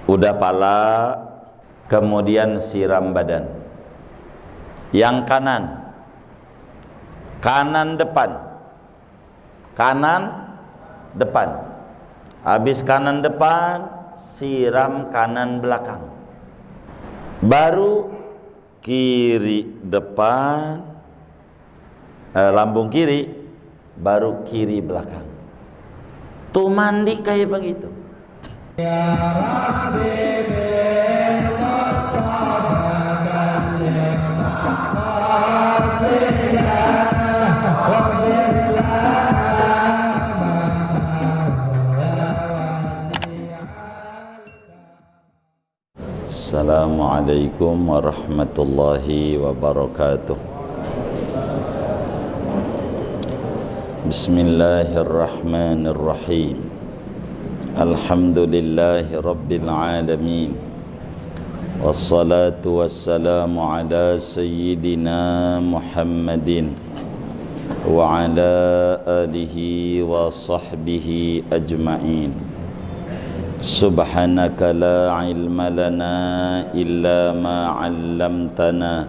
udah pala, kemudian siram badan. Yang kanan depan. Habis kanan depan, siram kanan belakang. Baru kiri depan, lambung kiri, baru kiri belakang. Tuh mandi kayak begitu. Ya Rabbi bil Mustafa Assalamualaikum warahmatullahi wabarakatuh. Bismillahirrahmanirrahim. Alhamdulillahi rabbil alamin. Wassalatu wassalamu ala sayyidina Muhammadin wa ala alihi wa sahbihi ajma'in. Subhanaka la ilma lana illa ma 'allamtana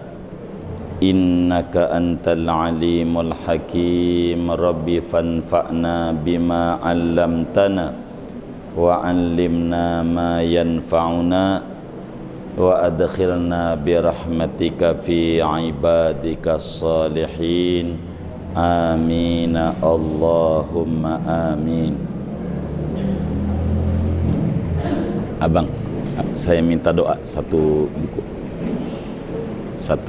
innaka antal alimul hakim. Rabbi fanfa'na bima 'allamtana wa 'allimna ma yanfa'una wa adkhilna birahmatika fi ibadika salihin. Amin Allahumma amin. Abang, saya minta doa satu buku. Satu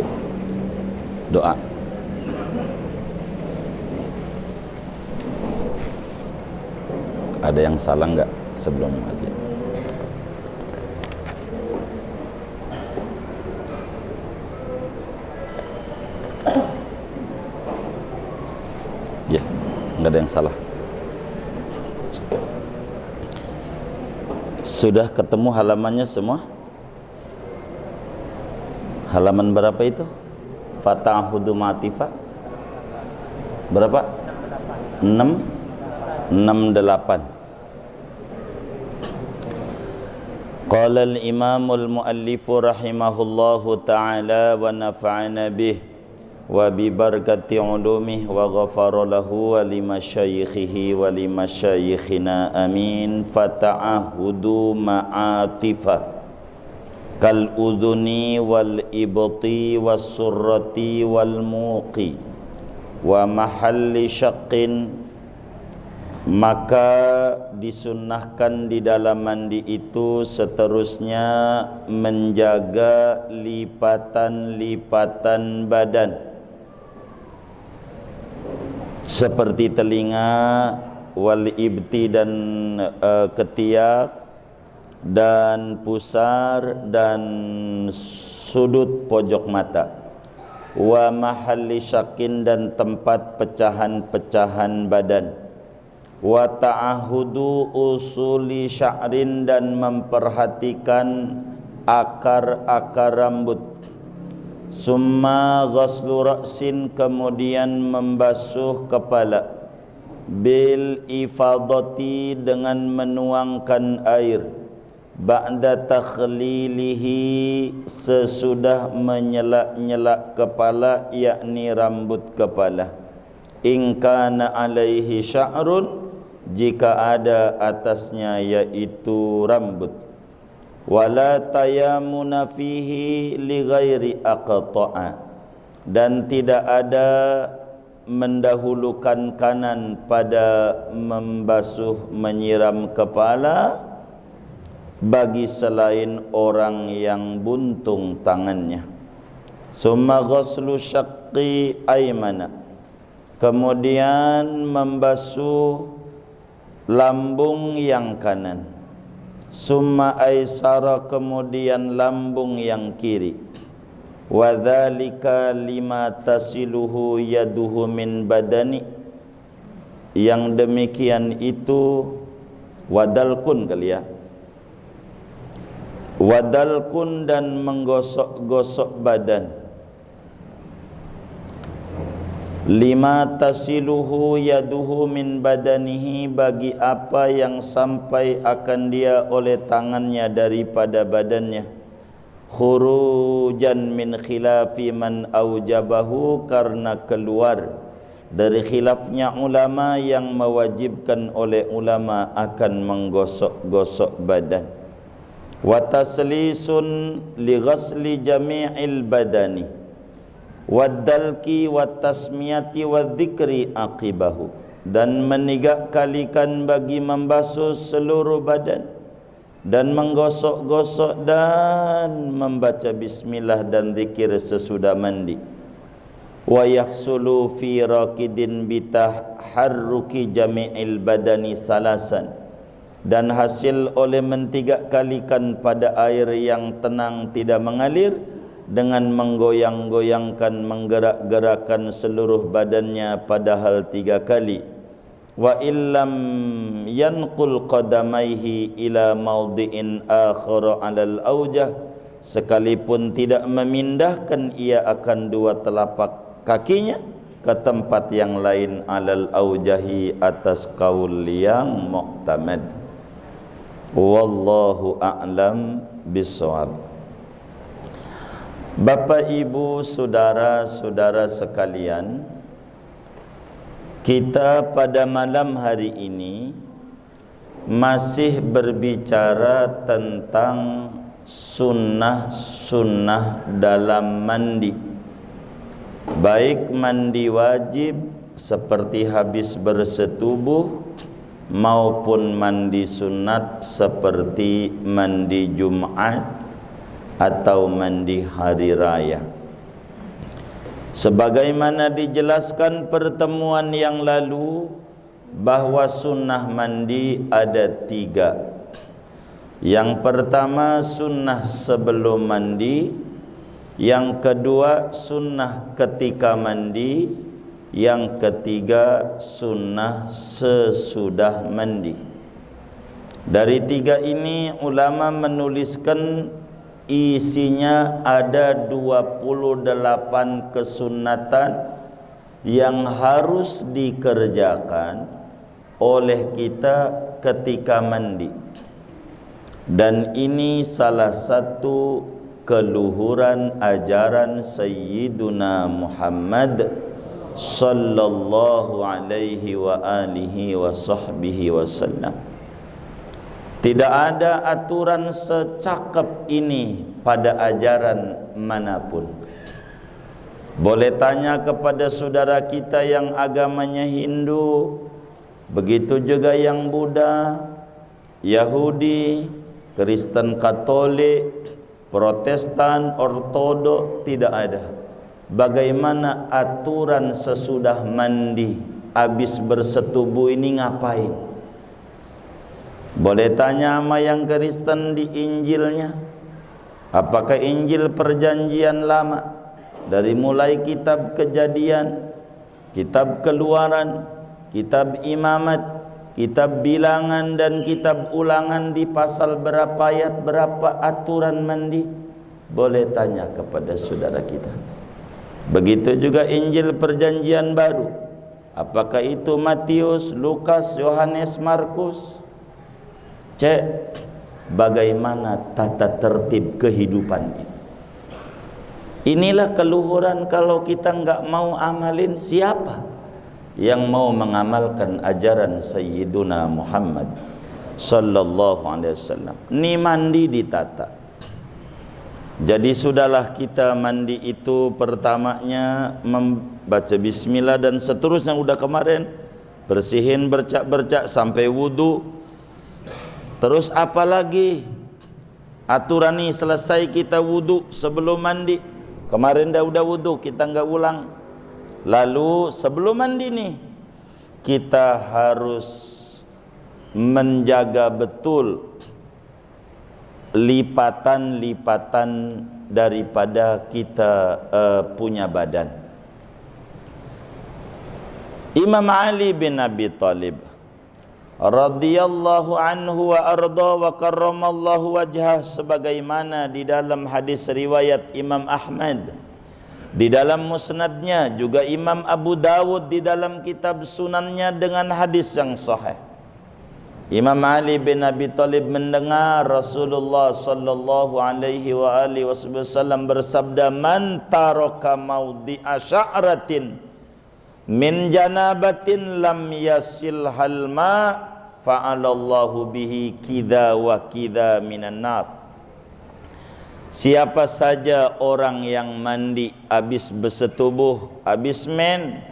doa. Ada yang salah nggak sebelum aja? Ya, nggak ada yang salah. Sudah ketemu halamannya semua? Halaman berapa itu? Fata'ahudu ma'atifa berapa? 68. Qala al-imamul muallifu rahimahullahu ta'ala wa nafa'ana bih wa bi barakati ulumih wa ghafara lahu wa limasyayikhihi wa limasyayikhina amin. Fata'ahudu ma'atifa kal udhuni wal ibti was surrati wal muqi wa mahalli syaqqin. Maka disunnahkan di dalam mandi itu seterusnya menjaga lipatan-lipatan badan seperti telinga, wal ibti dan ketiak, dan pusar dan sudut pojok mata, wa mahalli syakin dan tempat pecahan-pecahan badan, wa ta'ahudu usuli sya'rin dan memperhatikan akar-akar rambut, summa ghaslu ra'sin kemudian membasuh kepala, bil ifadati dengan menuangkan air, ba'da takhlilihi sesudah menyelak-nyelak kepala, yakni rambut kepala. In kana alaihi sya'run jika ada atasnya yaitu rambut. Wala tayamuna fihi li ghairi aqta'a dan tidak ada mendahulukan kanan pada membasuh menyiram kepala bagi selain orang yang buntung tangannya. Summa ghaslu syaqqi aymana kemudian membasuh lambung yang kanan, summa aisara kemudian lambung yang kiri, wa dzalika lima tasiluhu yaduhu min badani yang demikian itu wadalkun kali ya, wadalkun dan menggosok-gosok badan, lima tasiluhu yaduhu min badanihi, bagi apa yang sampai akan dia oleh tangannya daripada badannya, khurujan min khilafi man aujabahu, karena keluar dari khilafnya ulama yang mewajibkan oleh ulama akan menggosok-gosok badan. Wa taslisun li ghasli jami'il badani waddalki wattasmiyati wadzikri aqibahu, dan menigak-kalikan bagi membasuh seluruh badan dan menggosok-gosok dan membaca bismillah dan zikir sesudah mandi. Wa yahsulu fi raqidin bitaharruki jami'il badani salasan, dan hasil oleh mentigak-kalikan pada air yang tenang tidak mengalir dengan menggoyang-goyangkan, menggerak-gerakkan seluruh badannya padahal 3 kali. Wa illam yanqul qadamaihi ila mawdi'in akhara 'alal aujah, sekalipun tidak memindahkan ia akan 2 telapak kakinya ke tempat yang lain, 'alal aujahi, atas kaul yang mu'tamad. Wallahu a'lam bissawab. Bapak, Ibu, saudara-saudara sekalian, kita pada malam hari ini masih berbicara tentang sunnah-sunnah dalam mandi, baik mandi wajib seperti habis bersetubuh maupun mandi sunat seperti mandi Jumat atau mandi hari raya. Sebagaimana dijelaskan pertemuan yang lalu, bahwa sunnah mandi ada 3. Yang pertama sunnah sebelum mandi, yang kedua sunnah ketika mandi, yang ketiga sunnah sesudah mandi. Dari 3 ini ulama menuliskan isinya ada 28 kesunatan yang harus dikerjakan oleh kita ketika mandi. Dan ini salah satu keluhuran ajaran Sayyiduna Muhammad sallallahu alaihi wa alihi wa sahbihi wasallam. Tidak ada aturan secakap ini pada ajaran manapun. Boleh tanya kepada saudara kita yang agamanya Hindu, begitu juga yang Buddha, Yahudi, Kristen Katolik, Protestan, Ortodok, tidak ada. Bagaimana aturan sesudah mandi, habis bersetubuh ini ngapain? Boleh tanya sama yang Kristen di Injilnya. Apakah Injil perjanjian lama, dari mulai kitab Kejadian, kitab Keluaran, kitab Imamat, kitab Bilangan dan kitab Ulangan, di pasal berapa ayat berapa aturan mandi? Boleh tanya kepada saudara kita. Begitu juga Injil perjanjian baru. Apakah itu Matius, Lukas, Yohanes, Markus? Cek bagaimana tata tertib kehidupan ini. Inilah keluhuran. Kalau kita enggak mau amalin, siapa yang mau mengamalkan ajaran Sayyiduna Muhammad sallallahu alaihi wasallam? Ini mandi ditata. Jadi sudahlah kita mandi itu pertamanya membaca bismillah dan seterusnya, udah kemarin bersihin bercak-bercak sampai wudu. Terus apa lagi? Aturan ini selesai kita wudu sebelum mandi. Kemarin dah udah wudu, kita enggak ulang. Lalu sebelum mandi nih, kita harus menjaga betul lipatan-lipatan daripada kita punya badan. Imam Ali bin Abi Thalib radhiyallahu anhu wa arda wa karramallahu wajhah, sebagaimana di dalam hadis riwayat Imam Ahmad Di dalam musnadnya juga Imam Abu Dawud di dalam kitab sunannya dengan hadis yang sahih. Imam Ali bin Abi Thalib mendengar Rasulullah sallallahu alaihi wa alihi wasallam bersabda, "Man taraka maudhi'a sya'ratin min janabatin lam yasilhal ma fa'alallahu bihi kidza wa kidza minan nar." Siapa saja orang yang mandi habis bersetubuh, habis men,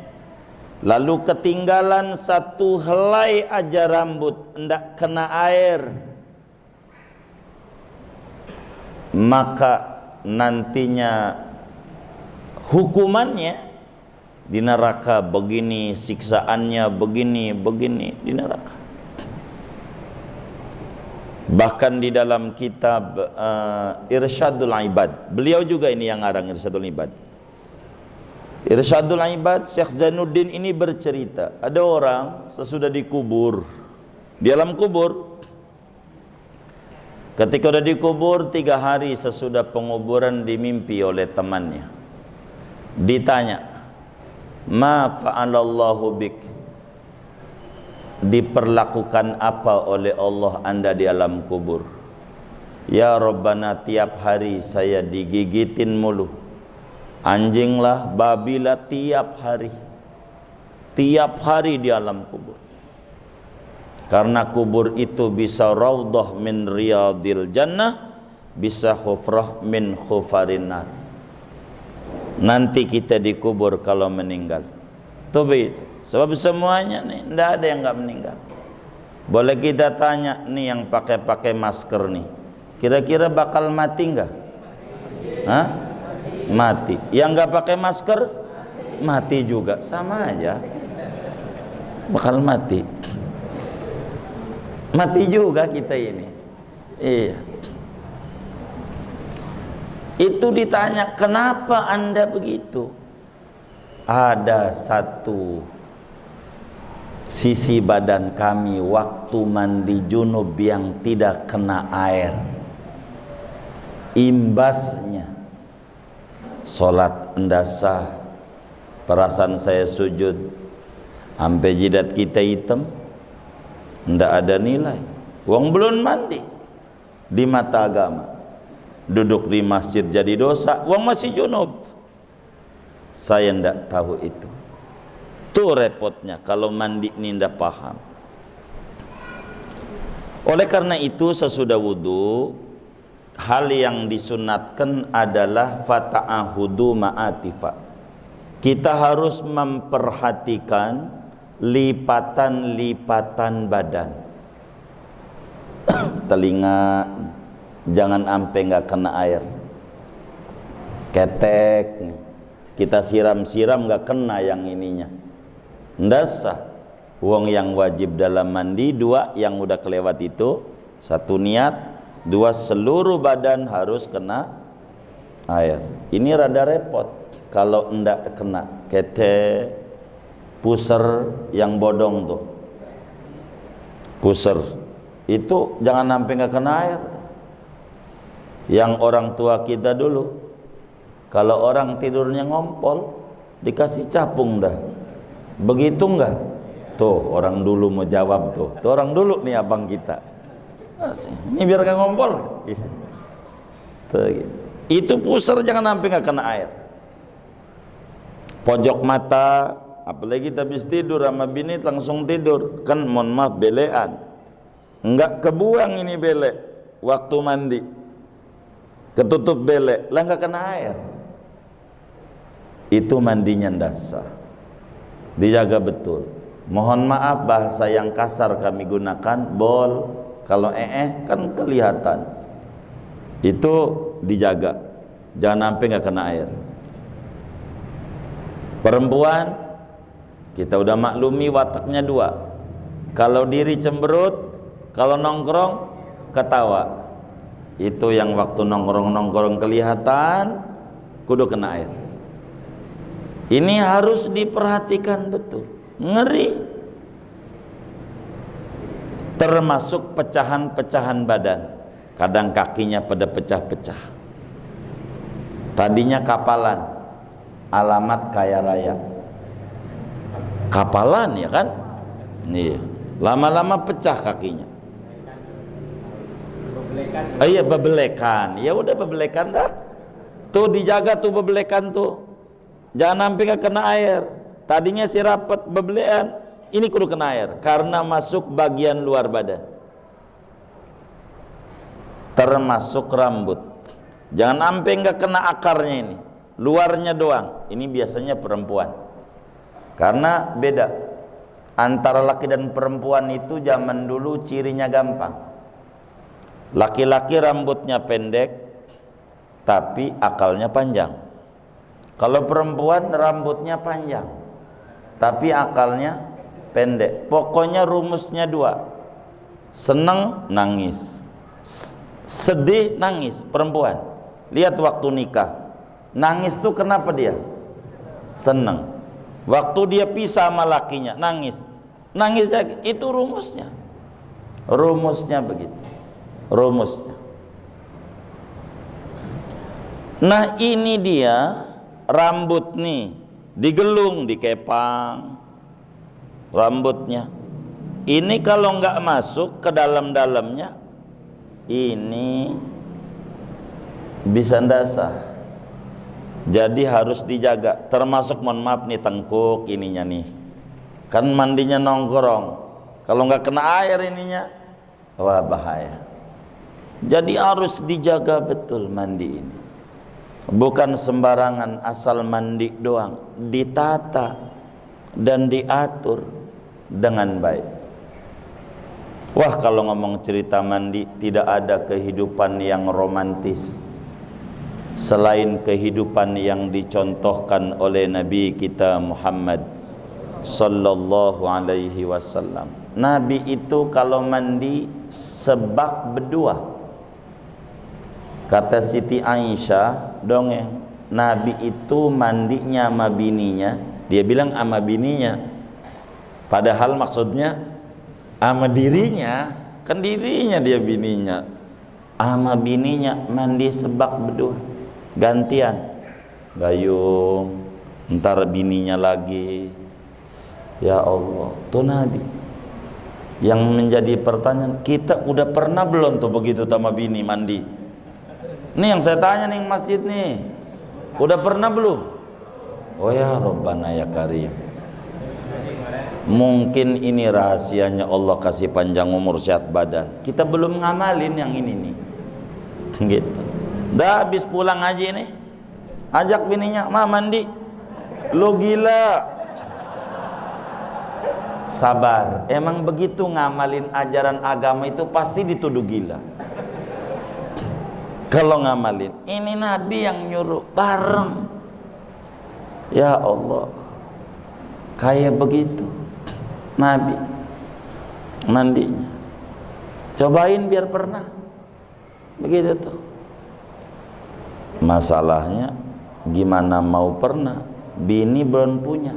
lalu ketinggalan satu helai aja rambut, hendak kena air, maka nantinya hukumannya di neraka begini, siksaannya begini di neraka. Bahkan di dalam kitab Irsyadul Ibad, beliau juga ini yang ngarang Irsyadul Ibad. Irsyadul Ibad, Syekh Zainuddin ini bercerita, ada orang sesudah dikubur, di alam kubur, ketika sudah dikubur 3 hari sesudah penguburan dimimpi oleh temannya. Ditanya, "Ma fa'alallahu bik?" Diperlakukan apa oleh Allah Anda di alam kubur? "Ya Rabbana, tiap hari saya digigitin mulu. Anjing lah, babi lah, tiap hari di alam kubur." Karena kubur itu bisa raudhah min riyadil jannah, bisa khufrah min khufarin nar. Nanti kita dikubur kalau meninggal. Tuh begitu. Sebab semuanya nih, tidak ada yang nggak meninggal. Boleh kita tanya nih yang pakai masker nih, kira-kira bakal mati nggak? Hah? Mati. Yang nggak pakai masker mati juga, sama aja. Bakal mati. Mati juga kita ini. Iya. Itu ditanya, kenapa Anda begitu? Ada satu sisi badan kami waktu mandi junub yang tidak kena air, imbasnya sholat endasah, perasaan saya sujud sampai jidat kita hitam, ndak ada nilai. Wong belum mandi di mata agama, duduk di masjid jadi dosa, wong masih junub. Saya ndak tahu itu. Tuh repotnya kalau mandi ini ndak paham. Oleh karena itu sesudah wudu, hal yang disunatkan adalah fata'ahudu ma'atifa. Kita harus memperhatikan lipatan-lipatan badan. Telinga jangan sampai nggak kena air. Ketek kita siram-siram nggak kena yang ininya. Ndak sah. Wong yang wajib dalam mandi 2 yang udah kelewat itu, 1 niat, 2 seluruh badan harus kena air. Ini rada repot kalau ndak kena. Ketek, puser yang bodong tuh, puser itu jangan sampai nggak kena air. Yang orang tua kita dulu, kalau orang tidurnya ngompol dikasih capung dah. Begitu enggak? Tuh orang dulu mau jawab tuh. Tuh orang dulu nih abang kita. Ini biar gak ngompol. Tuh, gitu. Itu pusar jangan sampai gak kena air. Pojok mata, apalagi kita habis tidur sama bini langsung tidur, kan mohon maaf belean. Enggak kebuang ini belek waktu mandi. Ketutup belek, lah gak kena air. Itu mandinya dasar. Dijaga betul. Mohon maaf bahasa yang kasar kami gunakan, bol, kalau kan kelihatan. Itu dijaga, jangan sampai nggak kena air. Perempuan kita udah maklumi wataknya 2. Kalau diri cemberut, kalau nongkrong ketawa. Itu yang waktu nongkrong kelihatan, kudu kena air. Ini harus diperhatikan betul. Ngeri. Termasuk pecahan-pecahan badan. Kadang kakinya pada pecah-pecah. Tadinya kapalan, alamat kaya raya. Kapalan ya kan? Iya. Lama-lama pecah kakinya. Iya, bebelekan. Ya udah bebelekan dah. Tuh dijaga tuh bebelekan tuh. Jangan sampai kena air. Tadinya si rapat bebelekan, ini kudu kena air karena masuk bagian luar badan. Termasuk rambut. Jangan sampai nggak kena akarnya ini. Luarnya doang. Ini biasanya perempuan. Karena beda antara laki dan perempuan itu zaman dulu cirinya gampang. Laki-laki rambutnya pendek tapi akalnya panjang. Kalau perempuan rambutnya panjang tapi akalnya pendek. Pokoknya rumusnya dua. Seneng nangis, sedih nangis. Perempuan lihat waktu nikah, nangis tuh kenapa dia? Seneng. Waktu dia pisah sama lakinya nangis, nangis lagi. Itu rumusnya. Rumusnya begitu. Rumusnya. Nah ini dia rambut nih, digelung, dikepang rambutnya. Ini kalau nggak masuk ke dalam-dalamnya, ini bisa ndasah. Jadi harus dijaga. Termasuk mohon maaf nih tengkuk ininya nih, kan mandinya nongkrong. Kalau nggak kena air ininya, wah bahaya. Jadi harus dijaga betul mandi ini. Bukan sembarangan asal mandi doang, ditata dan diatur dengan baik. Wah kalau ngomong cerita mandi, tidak ada kehidupan yang romantis selain kehidupan yang dicontohkan oleh Nabi kita Muhammad sallallahu alaihi wasallam. Nabi itu kalau mandi sebak berdua. Kata Siti Aisyah dongeng, Nabi itu mandinya sama bininya, dia bilang sama bininya, padahal maksudnya sama dirinya, kan dirinya dia bininya, sama bininya mandi sebak berdua, gantian, gayung, ntar bininya lagi. Ya Allah, tuh Nabi. Yang menjadi pertanyaan, kita udah pernah belum tuh begitu sama bini mandi? Ini yang saya tanya nih masjid nih, udah pernah belum? Oh ya Rabbana ya Karim. Mungkin ini rahasianya Allah kasih panjang umur sehat badan. Kita belum ngamalin yang ini nih. Gitu. Dah habis pulang ngaji nih, ajak bininya, "Ma mandi." Lo gila. Sabar. Emang begitu ngamalin ajaran agama itu pasti dituduh gila. Kalau ngamalin, ini Nabi yang nyuruh bareng. Ya Allah, kayak begitu Nabi mandinya. Cobain biar pernah. Begitu tuh. Masalahnya gimana mau pernah? Bini belum punya.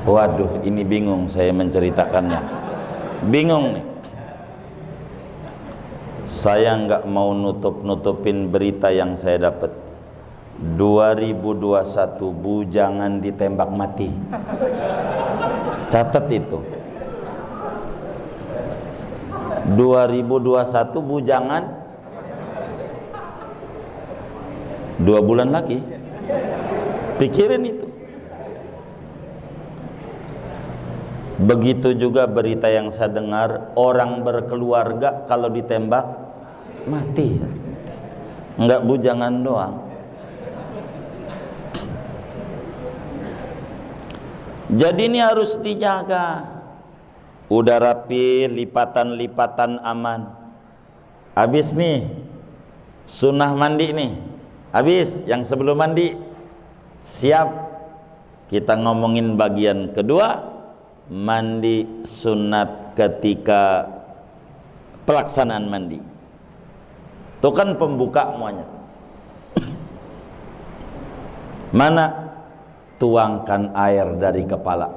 Waduh, ini bingung saya menceritakannya. Bingung nih. Saya nggak mau nutup-nutupin berita yang saya dapat. 2021 bujangan ditembak mati. Catat itu. 2021 bujangan 2 bulan lagi. Pikirin itu. Begitu juga berita yang saya dengar, orang berkeluarga kalau ditembak mati. Enggak bujangan doang. Jadi ini harus dijaga. Udah rapi, lipatan-lipatan aman. Habis nih sunnah mandi nih. Habis yang sebelum mandi. Siap. Kita ngomongin bagian kedua. Mandi sunat ketika pelaksanaan mandi. Itu kan pembuka semuanya. Mana? Tuangkan air dari kepala.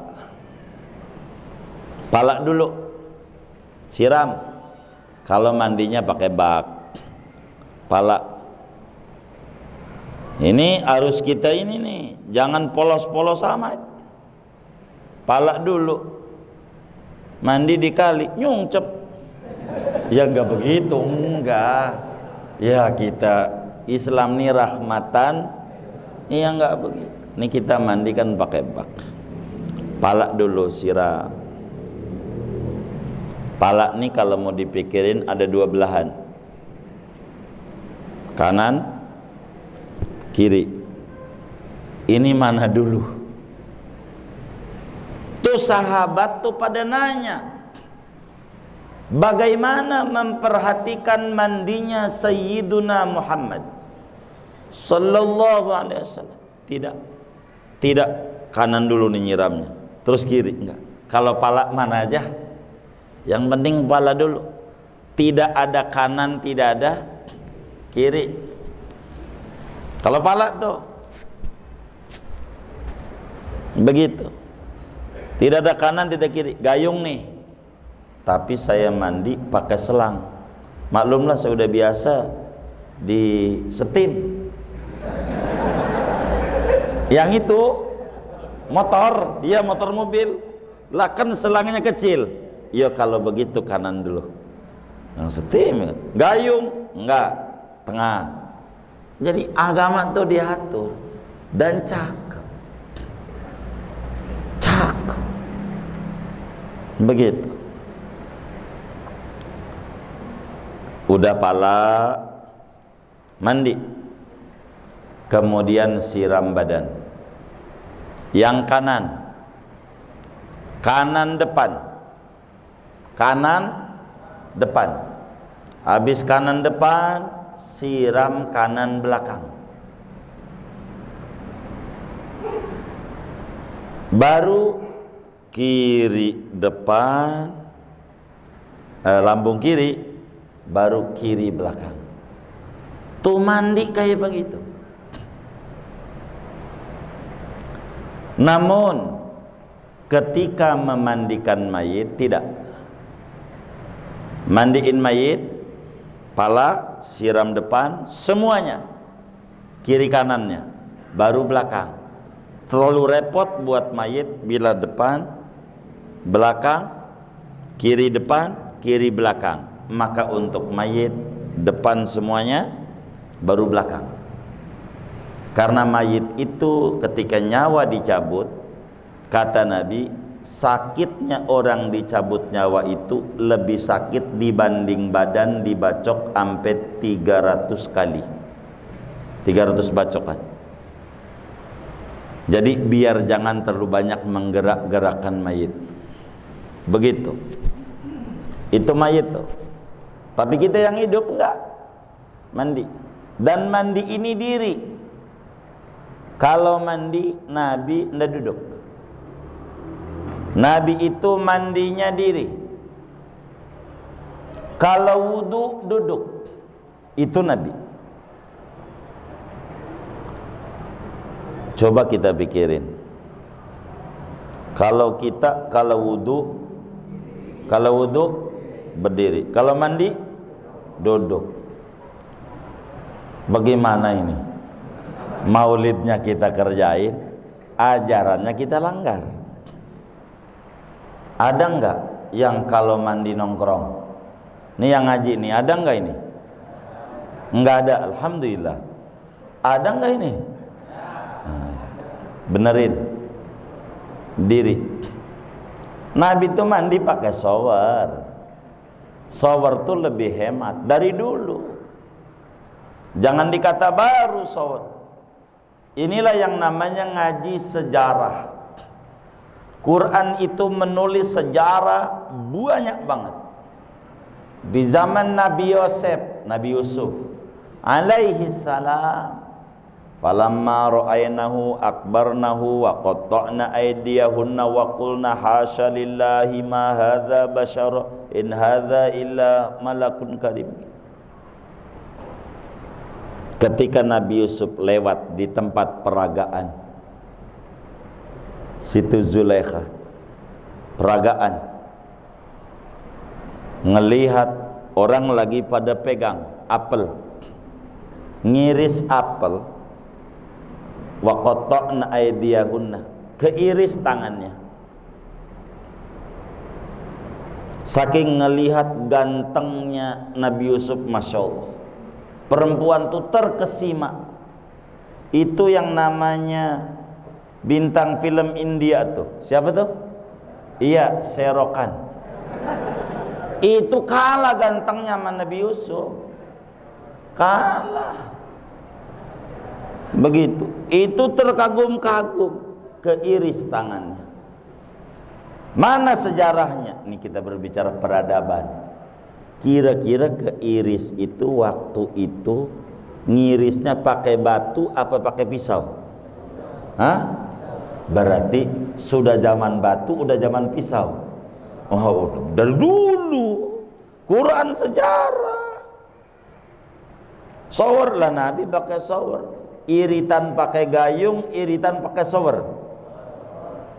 Kepala dulu. Siram. Kalau mandinya pakai bak. Kepala. Ini harus kita ini nih, jangan polos-polos amat. Pala dulu, mandi di kali, nyungcep. Ya enggak begitu, enggak. Ya kita Islam nih rahmatan, ya enggak begitu. Ini kita mandikan pakai bak. Pala dulu siram. Pala nih kalau mau dipikirin ada dua belahan, kanan, kiri. Ini mana dulu? Tuh sahabat tuh pada nanya, bagaimana memperhatikan mandinya Sayyiduna Muhammad Sallallahu Alaihi Wasallam? Tidak kanan dulu nih nyiramnya, terus kiri enggak. Kalau pala mana aja, yang penting pala dulu. Tidak ada kanan, tidak ada kiri. Kalau pala tuh begitu, tidak ada kanan, tidak kiri. Gayung nih, tapi saya mandi pakai selang. Maklumlah saya udah biasa di setim. Yang itu motor, dia motor mobil, lah kan selangnya kecil. Ya kalau begitu kanan dulu. Yang setim, gayung enggak, tengah. Jadi agama tuh diatur dan cakep. Cakep. Begitu. Udah pala, mandi. Kemudian siram badan. Yang kanan depan. Kanan depan. Habis kanan depan, siram kanan belakang. Baru kiri depan, lambung kiri, baru kiri belakang. Tuh mandi kayak begitu. Namun ketika memandikan mayit tidak. Mandiin mayit, pala, siram depan, semuanya, kiri kanannya, baru belakang. Terlalu repot buat mayit bila depan, belakang, kiri depan, kiri belakang. Maka untuk mayit depan semuanya, baru belakang. Karena mayit itu ketika nyawa dicabut, kata Nabi, sakitnya orang dicabut nyawa itu lebih sakit dibanding badan dibacok sampai 300 kali. 300 bacokan. Jadi biar jangan terlalu banyak menggerak-gerakkan mayit. Begitu. Itu mayit tuh. Tapi kita yang hidup enggak mandi. Dan mandi ini diri. Kalau mandi Nabi enggak duduk. Nabi itu mandinya diri. Kalau wudu duduk. Itu Nabi. Coba kita pikirin. Kalau wudu berdiri. Kalau mandi duduk. Bagaimana ini? Maulidnya kita kerjain, ajarannya kita langgar. Ada enggak yang kalau mandi nongkrong? Ini yang ngaji nih, ada enggak ini? Enggak ada, alhamdulillah. Ada enggak ini? Nah, benerin diri. Nabi itu mandi pakai shower. Shower tuh lebih hemat dari dulu. Jangan dikata baru shower. Inilah yang namanya ngaji sejarah. Quran itu menulis sejarah banyak banget. Di zaman Nabi Yusuf alaihi salam, falamma ra'aynahu akbarnahu wa qatta'na aydiyahunna wa qulna hasya lillahi ma hadza bashar in hadza illa malakun karim. Ketika Nabi Yusuf lewat di tempat peragaan Situ Zulaikha, peragaan, ngelihat orang lagi pada pegang apel, ngiris apel, wa qata'na aydiyahunna, keiris tangannya. Saking ngelihat gantengnya Nabi Yusuf, Masya Allah, perempuan tuh terkesima. Itu yang namanya bintang film India tuh, siapa tuh? Iya, Serokan. Itu kalah gantengnya sama Nabi Yusuf, kalah. Begitu, itu terkagum-kagum, keiris tangannya. Mana sejarahnya? Ini kita berbicara peradaban. Kira-kira keiris itu waktu itu ngirisnya pakai batu apa pakai pisau? Hah? Berarti sudah zaman batu, udah zaman pisau. Oh, dari dulu. Quran sejarah. Shower lah Nabi pakai shower. Iritan pakai gayung, iritan pakai shower.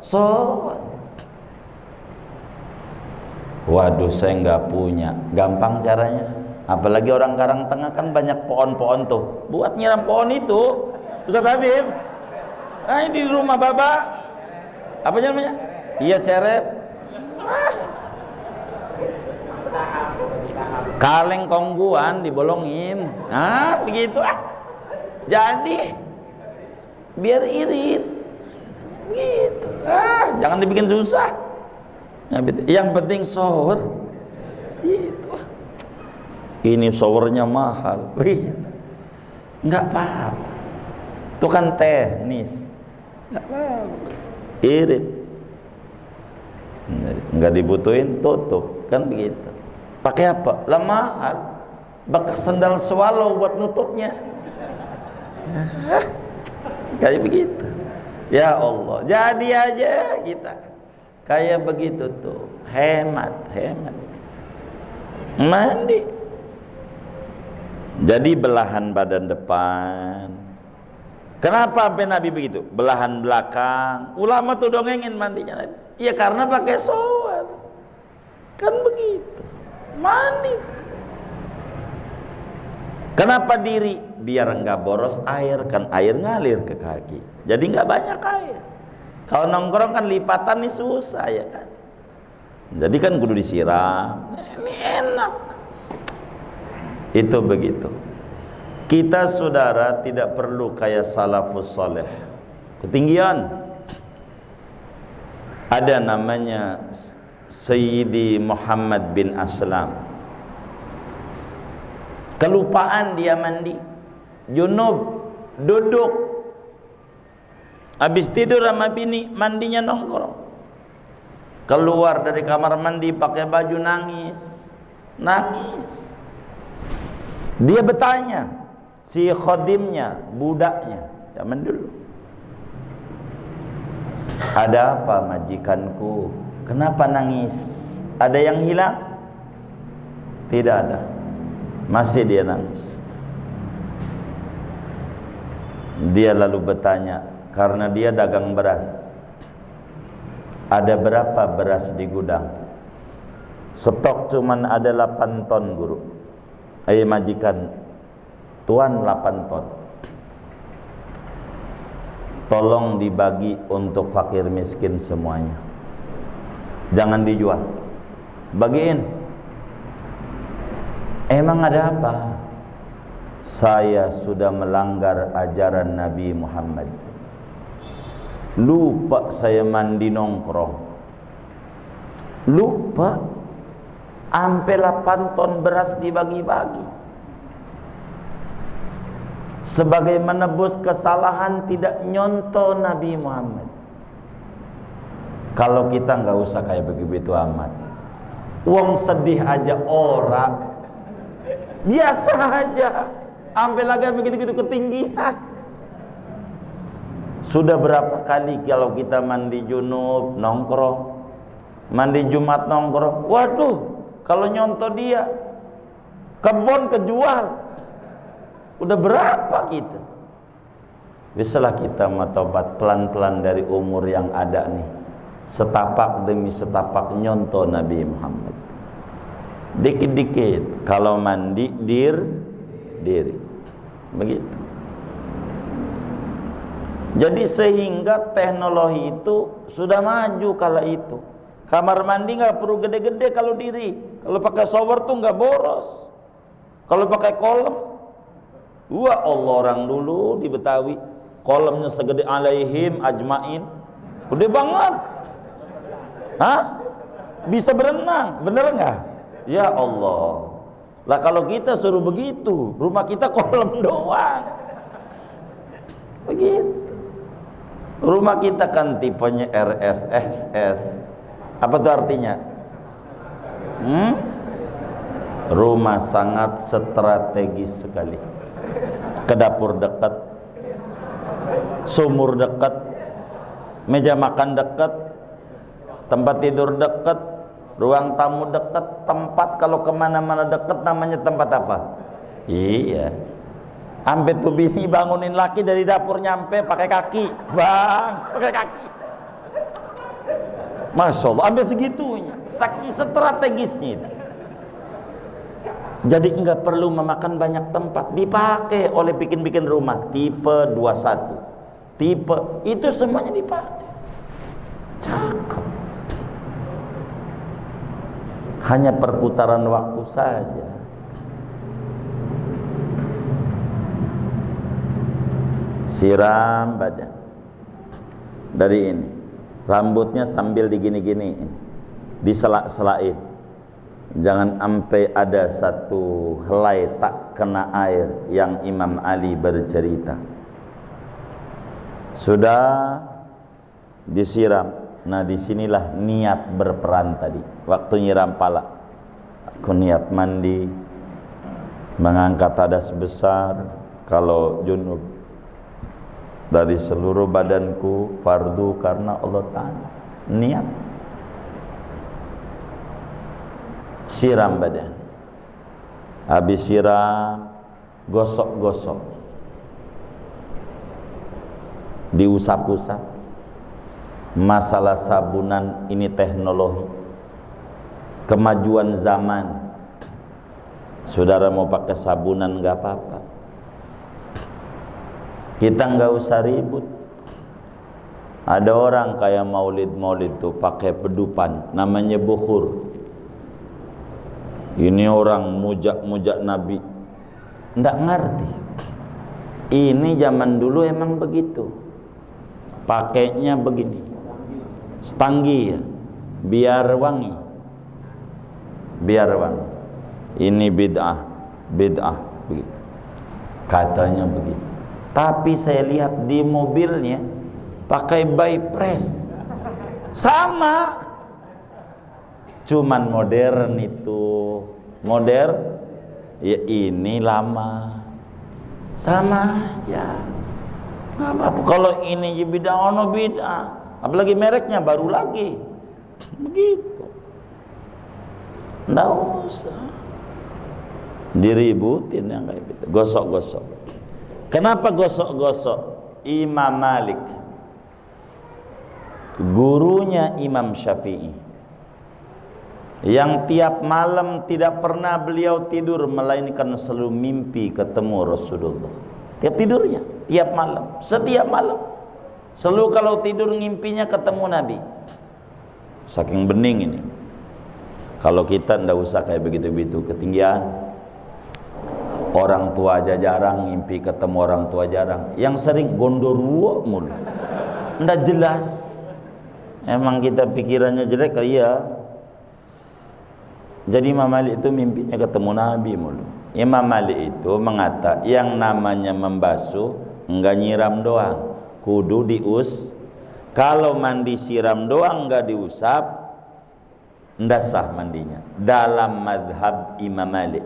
Shower. Waduh, saya nggak punya. Gampang caranya. Apalagi orang Karang Tengah kan banyak pohon-pohon tuh. Buat nyiram pohon itu, Ustaz Habib. Nah, ini di rumah Bapak. Apa namanya? Iya, ceret. Kaleng kongguan dibolongin. Nah, begitu Jadi biar irit. Gitu. Jangan dibikin susah. Yang penting shower. Gitu. Ini showernya mahal. Enggak apa-apa. Itu kan teknis. Enggak apa-apa. Irit. Enggak dibutuhin, tutup. Kan begitu. Pakai apa? Lah mahal. Bekas sandal swallow buat nutupnya. Kayak begitu. Ya Allah, jadi aja kita kayak begitu tuh. Hemat. Mandi. Jadi belahan badan depan. Kenapa sampai Nabi begitu? Belahan belakang. Ulama tuh dongengin mandinya Nabi. Ya karena pakai shower. Kan begitu. Mandi. Kenapa diri? Biar enggak boros air, kan air ngalir ke kaki. Jadi enggak banyak air. Kalau nongkrong kan lipatan nih susah ya kan. Jadi kan kudu disiram. Ini enak. Itu begitu. Kita saudara tidak perlu kayak salafus saleh. Ketinggian. Ada namanya Sayyidi Muhammad bin Aslam. Kelupaan dia mandi. Junub, duduk. Habis tidur sama bini, mandinya nongkrong. Keluar dari kamar mandi pakai baju nangis. Dia bertanya, si khodimnya, budaknya, zaman dulu. Ada apa majikanku? Kenapa nangis? Ada yang hilang? Tidak ada. Masih dia nangis. Dia lalu bertanya, karena dia dagang beras. Ada berapa beras di gudang? Stok cuman ada 8 ton, guru. Majikan, tuan 8 ton. Tolong dibagi untuk fakir miskin semuanya. Jangan dijual. Bagiin. Emang ada apa? Saya sudah melanggar ajaran Nabi Muhammad. Lupa saya mandi nongkrong. Lupa. Sampai 8 ton beras dibagi-bagi. Sebagai menebus kesalahan tidak nyontoh Nabi Muhammad. Kalau kita nggak usah kayak begitu amat. Uang sedih aja orang. Biasa aja. Sampai lagi begitu-gitu ketinggian. Sudah berapa kali kalau kita mandi junub nongkrong, mandi Jumat nongkrong. Waduh, kalau nyontoh dia kebon kejual. Udah berapa kita? Bisalah kita matobat pelan-pelan dari umur yang ada nih. Setapak demi setapak nyontoh Nabi Muhammad. Dikit-dikit kalau mandi diri. Begitu. Jadi sehingga teknologi itu sudah maju kala itu. Kamar mandi nggak perlu gede-gede kalau diri. Kalau pakai shower tuh nggak boros. Kalau pakai kolam, wah Allah, orang dulu di Betawi kolamnya segede alaihim ajmain, gede banget. Hah? Bisa berenang, bener nggak? Ya Allah. Lah kalau kita suruh begitu, rumah kita kolam doang. Begitu. Rumah kita kan tipenya RSSS. Apa itu artinya? Rumah sangat strategis sekali. Ke dapur dekat, sumur dekat, meja makan dekat, tempat tidur dekat, ruang tamu dekat, tempat kalau kemana-mana dekat. Namanya tempat apa? Iya. Sampai tuh bini bangunin laki dari dapur nyampe pakai kaki, bang, pakai kaki. Masya Allah, sampai segitunya, saking strategisnya itu. Jadi enggak perlu memakan banyak tempat, dipakai oleh bikin-bikin rumah tipe 21, tipe itu semuanya dipakai. Cakep. Hanya perputaran waktu saja. Siram badan dari ini, rambutnya sambil digini-gini, diselak-selain, jangan sampai ada satu helai tak kena air, yang Imam Ali bercerita. Sudah disiram, nah disinilah niat berperan tadi. Waktu nyiram pala, aku niat mandi, mengangkat hadas besar kalau junub dari seluruh badanku, fardu karena Allah Ta'ala. Niat. Siram badan. Habis siram, gosok-gosok, diusap-usap. Masalah sabunan ini teknologi, kemajuan zaman. Saudara mau pakai sabunan nggak apa-apa, kita nggak usah ribut. Ada orang kayak maulid tuh pakai pedupan, namanya bukhur. Ini orang mujak Nabi, nggak ngerti. Ini zaman dulu emang begitu, pakainya begini, setanggi ya, biar wangi, biar wangi. Ini bid'ah begitu, katanya begitu. Tapi saya lihat di mobilnya pakai by press, sama, cuman modern itu, modern ya, ini lama, sama ya, nggak apa-apa. Kalau ini bid'ah, ono bid'ah, apalagi mereknya baru lagi, begitu, nggak usah diributin yang kayak gitu. Gosok-gosok. Kenapa gosok-gosok? Imam Malik, gurunya Imam Syafi'i, yang tiap malam tidak pernah beliau tidur melainkan selalu mimpi ketemu Rasulullah. Tiap tidurnya, tiap malam, setiap malam, selalu kalau tidur ngimpinya ketemu Nabi. Saking bening ini. Kalau kita ndak usah kayak begitu-begitu, ketinggian. Orang tua aja jarang ngimpi ketemu orang tua, jarang. Yang sering gondorwo mulu, ndak jelas. Emang kita pikirannya jelek kali ya. Jadi Imam Malik itu mimpinya ketemu Nabi mulu. Imam Malik itu mengata yang namanya membasuh enggak nyiram doang, kudu dius. Kalau mandi siram doang enggak diusap, ndak sah mandinya. Dalam mazhab Imam Malik.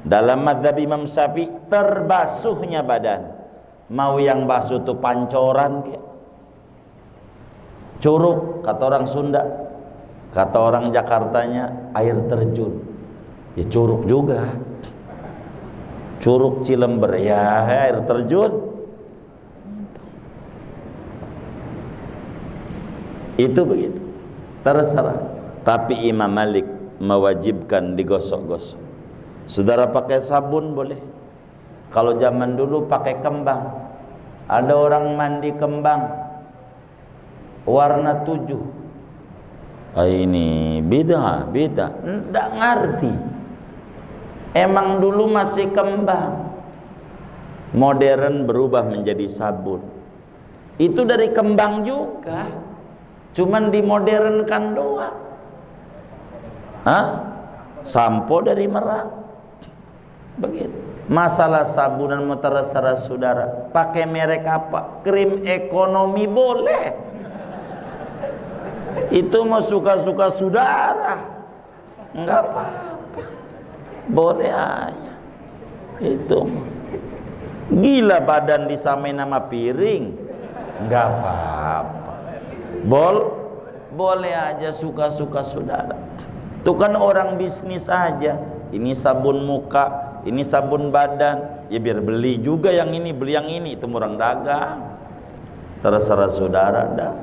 Dalam mazhab Imam Syafi'i terbasuhnya badan, mau yang basuh tuh pancoran kayak curug kata orang Sunda, kata orang Jakartanya air terjun, ya curug juga, curug Cilember ya air terjun. Itu begitu, terserah. Tapi Imam Malik mewajibkan digosok-gosok. Saudara pakai sabun boleh. Kalau zaman dulu pakai kembang, Ada orang mandi kembang warna 7. Ini beda. Nggak ngerti. Emang dulu masih kembang. Modern berubah menjadi sabun. Itu dari kembang juga. Cuman dimodernkan doang. Sampo dari Merak. Begitu. Masalah sabunan terserah saudara. Pakai merek apa? Krim ekonomi boleh. Itu mau suka-suka saudara. Enggak apa-apa. Boleh aja. Itu gila badan disamain nama piring. Enggak apa-apa. Boleh aja suka-suka saudara. Itu kan orang bisnis aja. Ini sabun muka, ini sabun badan. Ya biar beli juga yang ini, beli yang ini. Itu orang dagang. Terserah saudara dah.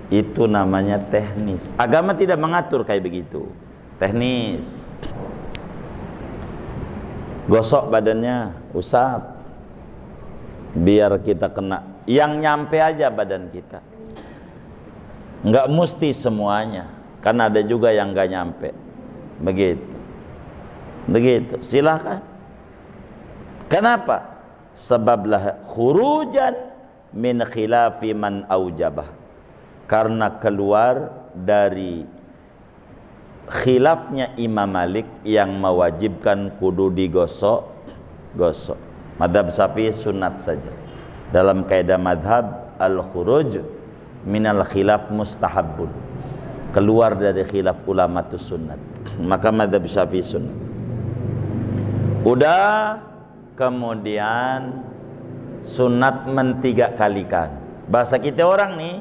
Itu namanya teknis. Agama tidak mengatur kayak begitu. Teknis. Gosok badannya, usap. Biar kita kena. Yang nyampe aja badan kita. Enggak mesti semuanya. Kan ada juga yang enggak nyampe. Begitu. Silakan. Kenapa? Sebablah khurujan min khilafi man aujabah. Karena keluar dari khilafnya Imam Malik yang mewajibkan kudu digosok. Madhab Syafi'i sunat saja. Dalam kaidah madhab al-khuruj minal khilaf mustahabun. Keluar dari khilaf ulama itu sunat. Maka madhab Syafi'i sunat. Udah, kemudian sunat mentiga kalikan. Bahasa kita orang nih,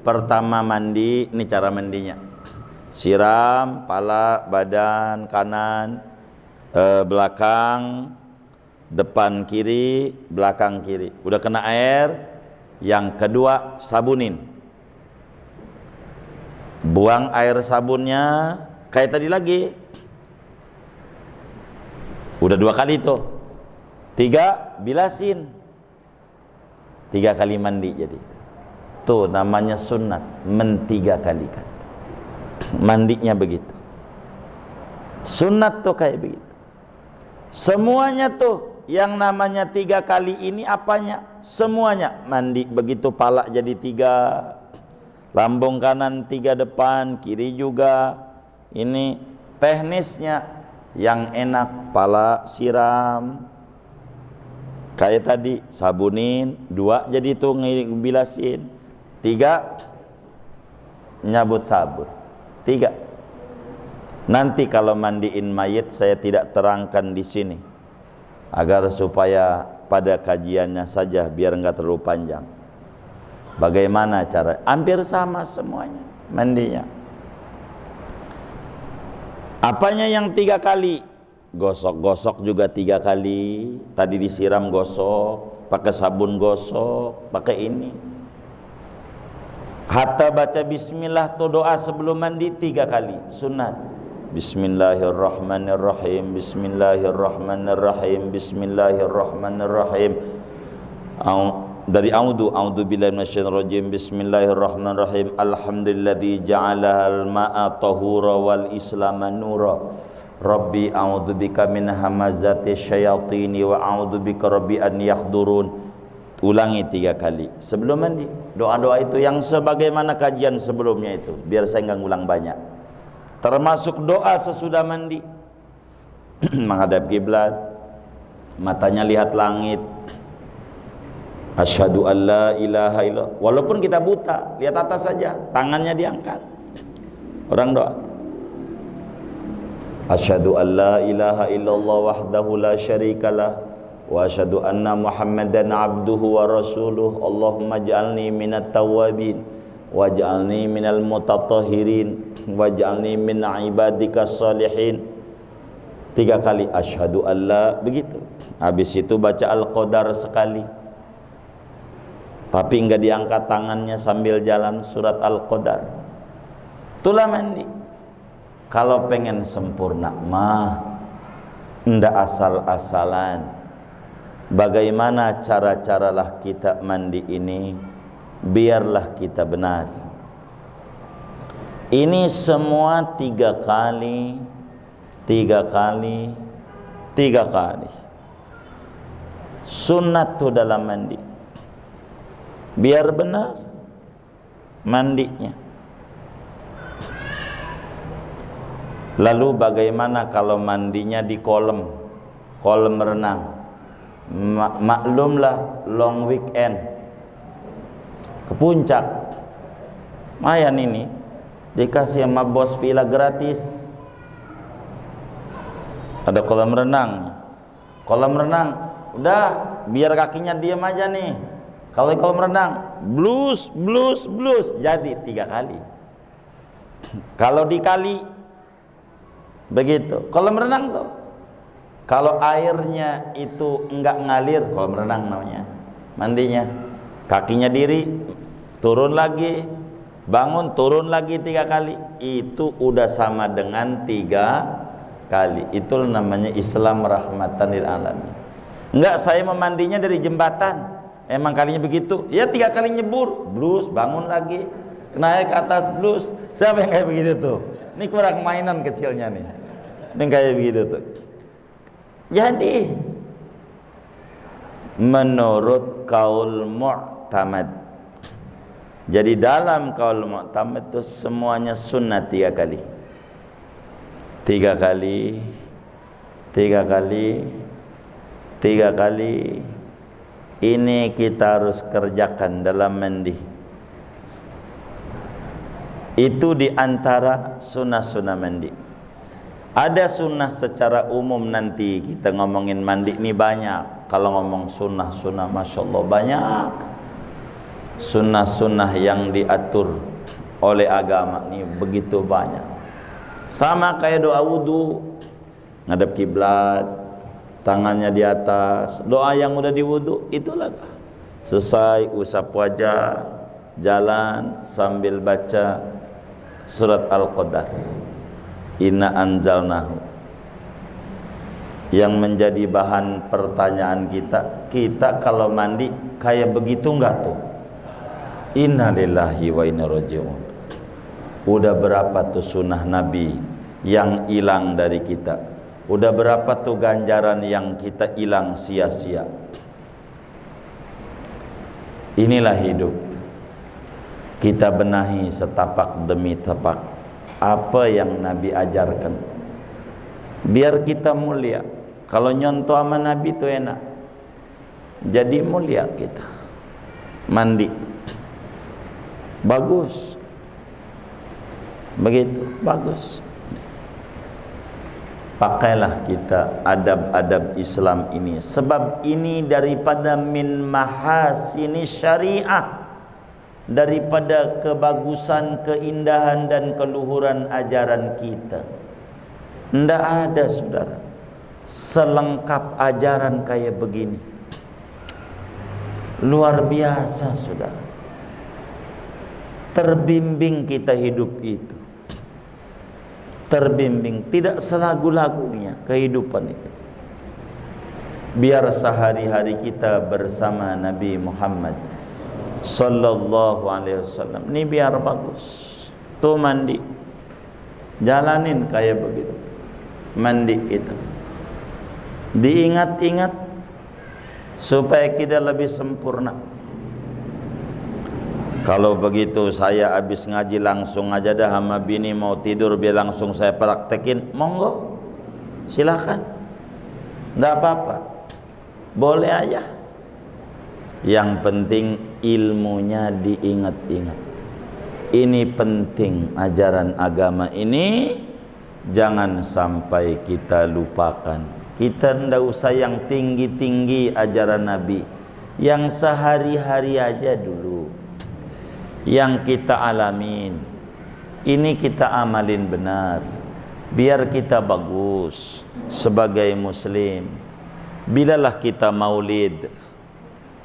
pertama mandi, ini cara mandinya. Siram, pala, badan, kanan, belakang, depan kiri, belakang kiri. Udah kena air, yang kedua sabunin. Buang air sabunnya, kayak tadi lagi. Udah 2 kali tuh. 3 bilasin. 3 kali mandi jadi. Tuh namanya sunat, mentiga kalikan. Mandinya begitu. Sunat tuh kayak begitu. Semuanya tuh yang namanya 3 kali ini apanya? Semuanya mandi begitu, pala jadi 3, lambung kanan 3 depan, kiri juga. Ini teknisnya yang enak, pala siram kayak tadi, sabunin 2 jadi tuh ngebilasin, 3 nyabut sabun, 3. Nanti kalau mandiin mayit saya tidak terangkan di sini agar supaya pada kajiannya saja biar enggak terlalu panjang. Bagaimana cara? Hampir sama semuanya mandinya. Apanya yang 3 kali? Gosok juga 3 kali. Tadi disiram gosok, pakai sabun gosok, pakai ini. Hatta baca bismillah tuh doa sebelum mandi 3 kali, sunat. Bismillahirrahmanirrahim. Bismillahirrahmanirrahim. Bismillahirrahmanirrahim. Dari a'udzu billahi minasyaitonir rajim. Bismillahirrahmanirrahim. Alhamdulilladzi ja'alal ma'a tahura wal islama nura. Rabbi a'udzubika min hamazati syayatini wa a'udzubika rabbi an yahdurun. Ulangi 3 kali sebelum mandi. Doa-doa itu yang sebagaimana kajian sebelumnya itu, biar saya enggak ngulang banyak. Termasuk doa sesudah mandi. Menghadap kiblat, matanya lihat langit. Asyhadu an la ilaha illallah. Walaupun kita buta, lihat atas saja, tangannya diangkat. Orang doa. Asyhadu an la ilaha illallah wahdahu la syarikalah wa asyhadu anna Muhammadan abduhu wa rasuluh. Allahumma ij'alni minat tawwabin waj'alni minal mutatahhirin waj'alni min ibadikas salihin. 3 kali asyhadu an la, begitu. Habis itu baca Al-Qadar sekali. Tapi enggak diangkat tangannya sambil jalan surat Al-Qadar. Itulah mandi. Kalau pengen sempurna mah ndak asal-asalan. Bagaimana cara-caralah kita mandi ini, biarlah kita benar. Ini semua 3 kali, 3 kali, 3 kali. Sunnah tuh dalam mandi. Biar benar mandinya. Lalu bagaimana kalau mandinya di kolam renang? Maklumlah long weekend ke puncak, mayan ini dikasih sama bos villa gratis, ada kolam renang, udah biar kakinya diam aja nih. Kalau di kolam renang blus jadi 3 kali. Kalau di kali begitu, kolam renang tuh kalau airnya itu enggak ngalir, kolam renang namanya mandinya. Kakinya diri, turun lagi, bangun, turun lagi 3 kali. Itu udah sama dengan 3 kali. Itu namanya Islam rahmatan lil alamin. Enggak, saya memandinya dari jembatan, emang kalinya begitu. Ya 3 kali nyebur, blus, bangun lagi, naik ke atas, blus. Siapa yang kayak begitu tuh? Ini kurang mainan kecilnya nih. Ini kayak begitu tuh. Jadi menurut kaul mu'tamad, jadi dalam kaul mu'tamad itu semuanya sunnah 3 kali. 3 kali, 3 kali, 3 kali. Ini kita harus kerjakan dalam mandi. Itu diantara sunnah-sunnah mandi. Ada sunnah secara umum, nanti kita ngomongin mandi ini banyak. Kalau ngomong sunnah-sunnah, Masya Allah banyak sunnah-sunnah yang diatur oleh agama ini, begitu banyak. Sama kayak doa wudhu, ngadep kiblat, tangannya di atas, doa yang udah di wudhu itulah. Selesai usap wajah, jalan sambil baca surat Al-Qadar, Inna anzalnahu. Yang menjadi bahan pertanyaan kita kalau mandi kayak begitu enggak tuh? Inna lillahi wa inna raji'un. Udah berapa tuh sunnah Nabi yang hilang dari kita? Udah berapa tuh ganjaran yang kita hilang sia-sia? Inilah hidup. Kita benahi setapak demi tapak apa yang Nabi ajarkan, biar kita mulia. Kalau nyontoh sama Nabi itu enak, jadi mulia kita. Mandi bagus, begitu bagus. Pakailah kita adab-adab Islam ini, sebab ini daripada min mahasini syariah, daripada kebagusan, keindahan dan keluhuran ajaran kita. Tidak ada saudara selengkap ajaran kayak begini. Luar biasa saudara. Terbimbing kita hidup itu, terbimbing, tidak selagu-lagunya kehidupan itu. Biar sehari-hari kita bersama Nabi Muhammad Sallallahu alaihi wasallam ini biar bagus. Tuh mandi, jalanin kayak begitu. Mandi itu diingat-ingat supaya kita lebih sempurna. Kalau begitu saya habis ngaji langsung aja dah sama bini mau tidur, biar langsung saya praktekin, monggo silakan, nggak apa-apa, boleh aja. Yang penting ilmunya diingat-ingat. Ini penting, ajaran agama ini jangan sampai kita lupakan. Kita tidak usah yang tinggi-tinggi ajaran Nabi, yang sehari-hari aja dulu, yang kita alamin. Ini kita amalin benar, biar kita bagus sebagai muslim. Bilalah kita maulid,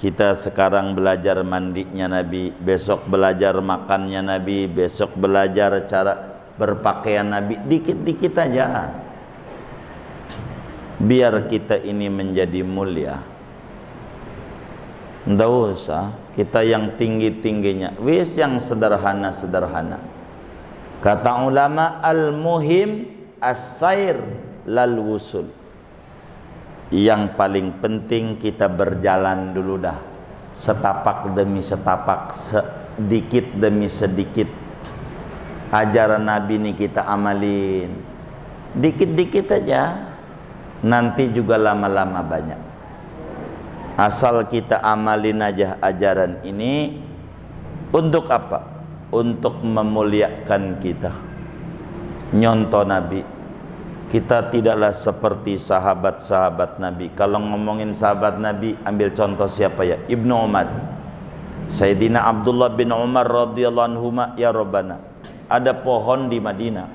kita sekarang belajar mandinya Nabi, besok belajar makannya Nabi, besok belajar cara berpakaian Nabi, dikit-dikit aja. Biar kita ini menjadi mulia. Nggak usah kita yang tinggi-tingginya, wis yang sederhana-sederhana. Kata ulama, al-muhim as-sair lal wusul. Yang paling penting kita berjalan dulu dah, setapak demi setapak, sedikit demi sedikit. Ajaran Nabi ini kita amalin dikit-dikit aja, nanti juga lama-lama banyak. Asal kita amalin aja ajaran ini. Untuk apa? Untuk memuliakan kita, nyontoh Nabi. Kita tidaklah seperti sahabat-sahabat Nabi. Kalau ngomongin sahabat Nabi, ambil contoh siapa ya? Ibnu Umar, Sayyidina Abdullah bin Umar radhiyallahu anhuma. Ya Rabbana, ada pohon di Madinah.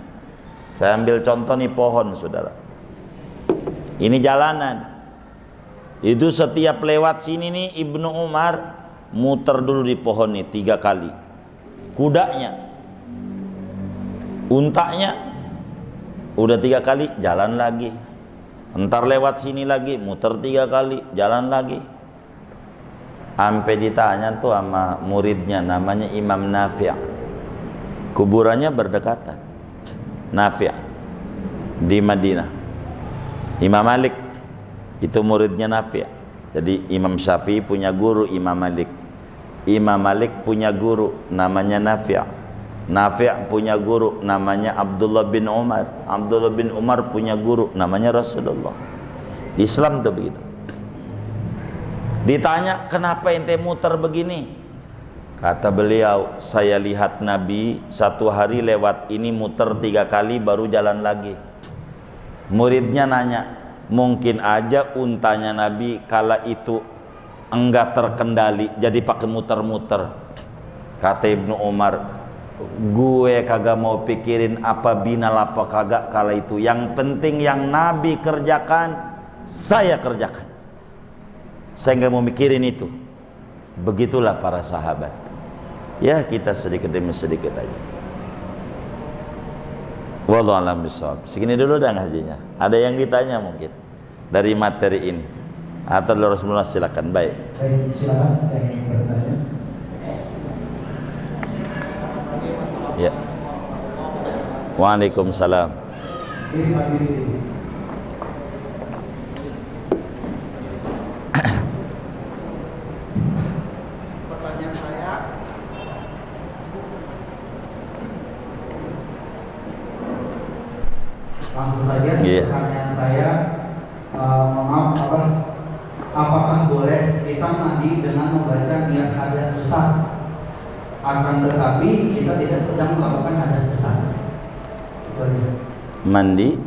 Saya ambil contoh nih pohon, saudara. Ini jalanan. Itu setiap lewat sini nih Ibnu Umar muter dulu di pohon nih 3 kali. Kudanya, untanya, udah 3 kali jalan lagi. Entar lewat sini lagi muter 3 kali jalan lagi. Sampai ditanya tuh sama muridnya, namanya Imam Nafi'. Kuburannya berdekatan. Nafi' di Madinah. Imam Malik itu muridnya Nafi'. Jadi Imam Syafi'i punya guru Imam Malik. Imam Malik punya guru namanya Nafi'. Nafi' punya guru namanya Abdullah bin Umar. Abdullah bin Umar punya guru namanya Rasulullah. Islam tuh begitu. Ditanya, kenapa ente muter begini? Kata beliau, saya lihat Nabi satu hari lewat ini muter 3 kali baru jalan lagi. Muridnya nanya, mungkin aja untanya Nabi kala itu enggak terkendali jadi pakai muter-muter. Kata Ibnu Umar, gue kagak mau pikirin apa binal apa kagak kala itu. Yang penting yang Nabi kerjakan, saya kerjakan. Saya nggak mau mikirin itu. Begitulah para sahabat. Ya, kita sedikit demi sedikit aja. Wallahu a'lam bishawab. Segini dulu dah ngajinya. Ada yang ditanya mungkin dari materi ini atau Rasulullah, silakan. Baik. Baik, silakan yang ingin bertanya. Ya. Waalaikumsalam. Ini pagi. Pertanyaan saya, langsung saja. Pertanyaan saya, maaf, apakah boleh kita mandi dengan membaca niat hadas besar? Akan tetapi kita tidak sedang melakukan hadas besar. Mandi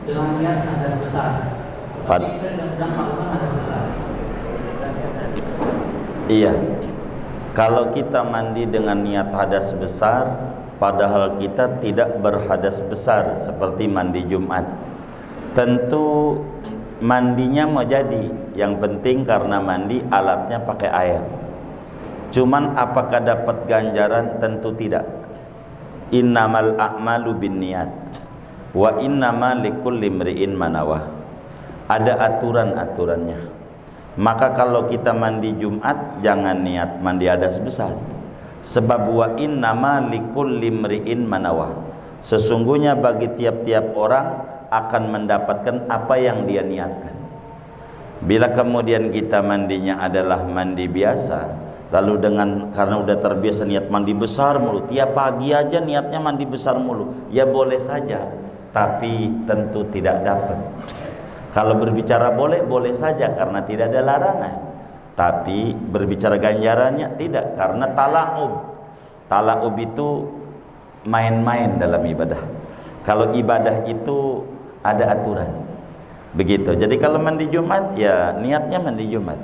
dengan niat hadas besar, tapi kita tidak sedang melakukan hadas besar. Iya. Kalau kita mandi dengan niat hadas besar, padahal kita tidak berhadas besar seperti mandi Jumat, tentu mandinya mau jadi. Yang penting karena mandi alatnya pakai air. Cuman apakah dapat ganjaran? Tentu tidak. Innamal a'malu binniyat wa innamal likulli imri'in ma nawah. Ada aturan-aturannya. Maka kalau kita mandi Jumat jangan niat mandi hadas besar. Sebab wa innamal likulli imri'in ma nawah. Sesungguhnya bagi tiap-tiap orang akan mendapatkan apa yang dia niatkan. Bila kemudian kita mandinya adalah mandi biasa, lalu karena udah terbiasa niat mandi besar mulu, tiap pagi aja niatnya mandi besar mulu, ya boleh saja, tapi tentu tidak dapat. Kalau berbicara boleh, boleh saja karena tidak ada larangan. Tapi berbicara ganjarannya tidak, karena tala'ub. Tala'ub itu main-main dalam ibadah. Kalau ibadah itu ada aturan. Begitu. Jadi kalau mandi Jumat ya niatnya mandi Jumat.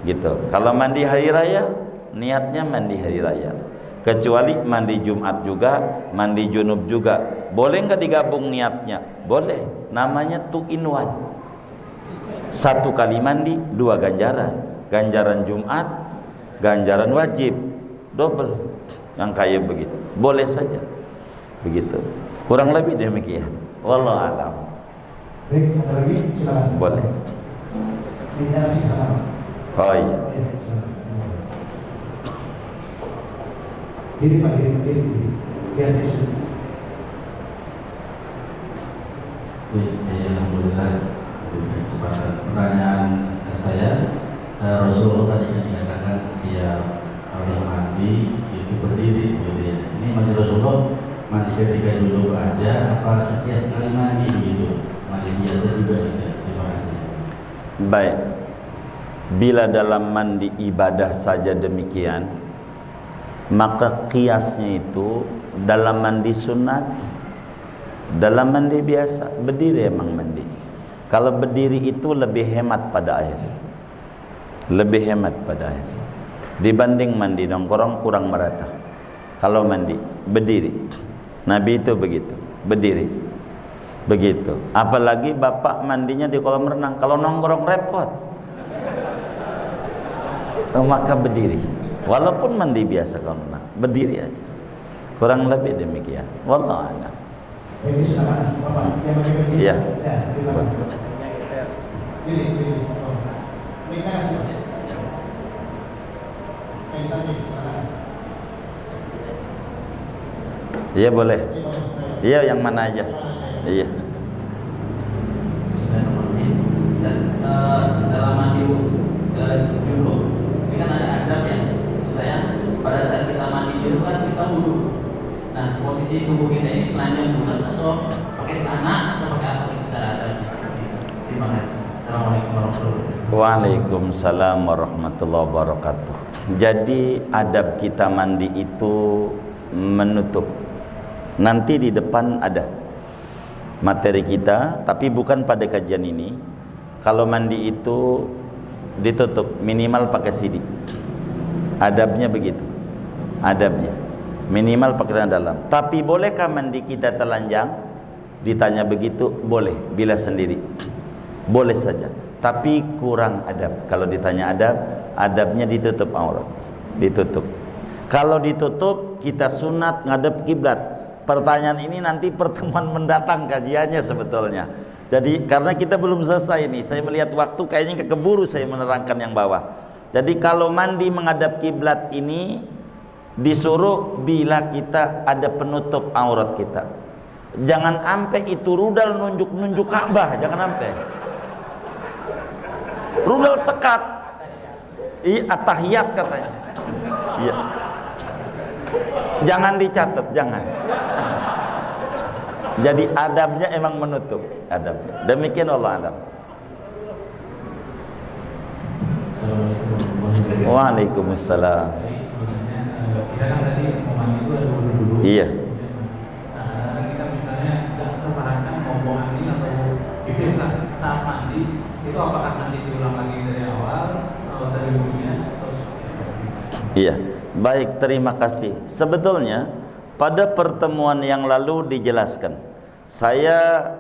Gitu. Kalau mandi hari raya niatnya mandi hari raya. Kecuali mandi Jumat juga, mandi junub juga. Boleh nggak digabung niatnya? Boleh. Namanya 2 in 1. 1 kali mandi 2 ganjaran. Ganjaran Jumat, ganjaran wajib, double. Yang kayak begitu. Boleh saja. Begitu. Kurang lebih demikian. Wallahu a'lam. Baik, ada lagi? Silakan. Boleh. Ini silakan. Oh iya. Diri Pak, diri. Biar disini. Alhamdulillah. Kesempatan pertanyaan saya, Rasulullah tadi yang dikatakan setiap kali mandi itu berdiri, gitu ya. Ini mandi Rasulullah mandi ketika duduk aja, apa setiap kali mandi gitu? Mandi biasa juga gitu. Terima kasih. Baik. Bila dalam mandi ibadah saja demikian, maka kiasnya itu dalam mandi sunat, dalam mandi biasa berdiri emang mandi. Kalau berdiri itu lebih hemat pada air, lebih hemat pada air dibanding mandi nongkrong, kurang merata. Kalau mandi berdiri, Nabi itu begitu, berdiri begitu. Apalagi bapak mandinya di kolam renang, kalau nongkrong repot, maka berdiri. Walaupun mandi biasa kalau renang, berdiri aja. Kurang lebih demikian. Wallahu a'lam. Ini silakan Bapak yang pakai baju. Iya. Ya, terima kasih. Ini. Ini kasih. Ini samping silakan. Iya boleh. Iya yang mana aja. Iya. Dalam mandi junub, ini kan ada adab ya. Saya pada saat kita mandi junub kan kita wudhu. Nah, posisi tubuh kita ini telanjang bulat atau pakai celana atau pakai apa itu secara adab. Terima kasih. Assalamualaikum warahmatullahi wabarakatuh. Waalaikumsalam warahmatullahi wabarakatuh. Jadi adab kita mandi itu menutup. Nanti di depan ada materi kita, tapi bukan pada kajian ini. Kalau mandi itu ditutup, minimal pakai CD. Adabnya begitu. Adabnya minimal pakai celana dalam. Tapi bolehkah mandi kita telanjang? Ditanya begitu, boleh bila sendiri. Boleh saja. Tapi kurang adab. Kalau ditanya adab, adabnya ditutup aurat. Ditutup. Kalau ditutup, kita sunat ngadep kiblat. Pertanyaan ini nanti pertemuan mendatang kajiannya sebetulnya. Jadi karena kita belum selesai nih, saya melihat waktu kayaknya keburu saya menerangkan yang bawah. Jadi kalau mandi menghadap kiblat ini disuruh bila kita ada penutup aurat kita. Jangan sampai itu rudal nunjuk-nunjuk Ka'bah, jangan sampai. Rudal sekat. At-tahiyat katanya. Iya. Jangan dicatat, jangan. Jadi adabnya emang menutup adabnya. Demikian Allah alam. Waalaikumsalam. Kita kan tadi ngomong itu ada dulu. Iya. Kita misalnya tidak terpahamkan ngomong angin atau pipis saat mandi itu apakah nanti diulang lagi dari awal atau dari dunia atau Iya. Baik, terima kasih. Sebetulnya pada pertemuan yang lalu dijelaskan. Saya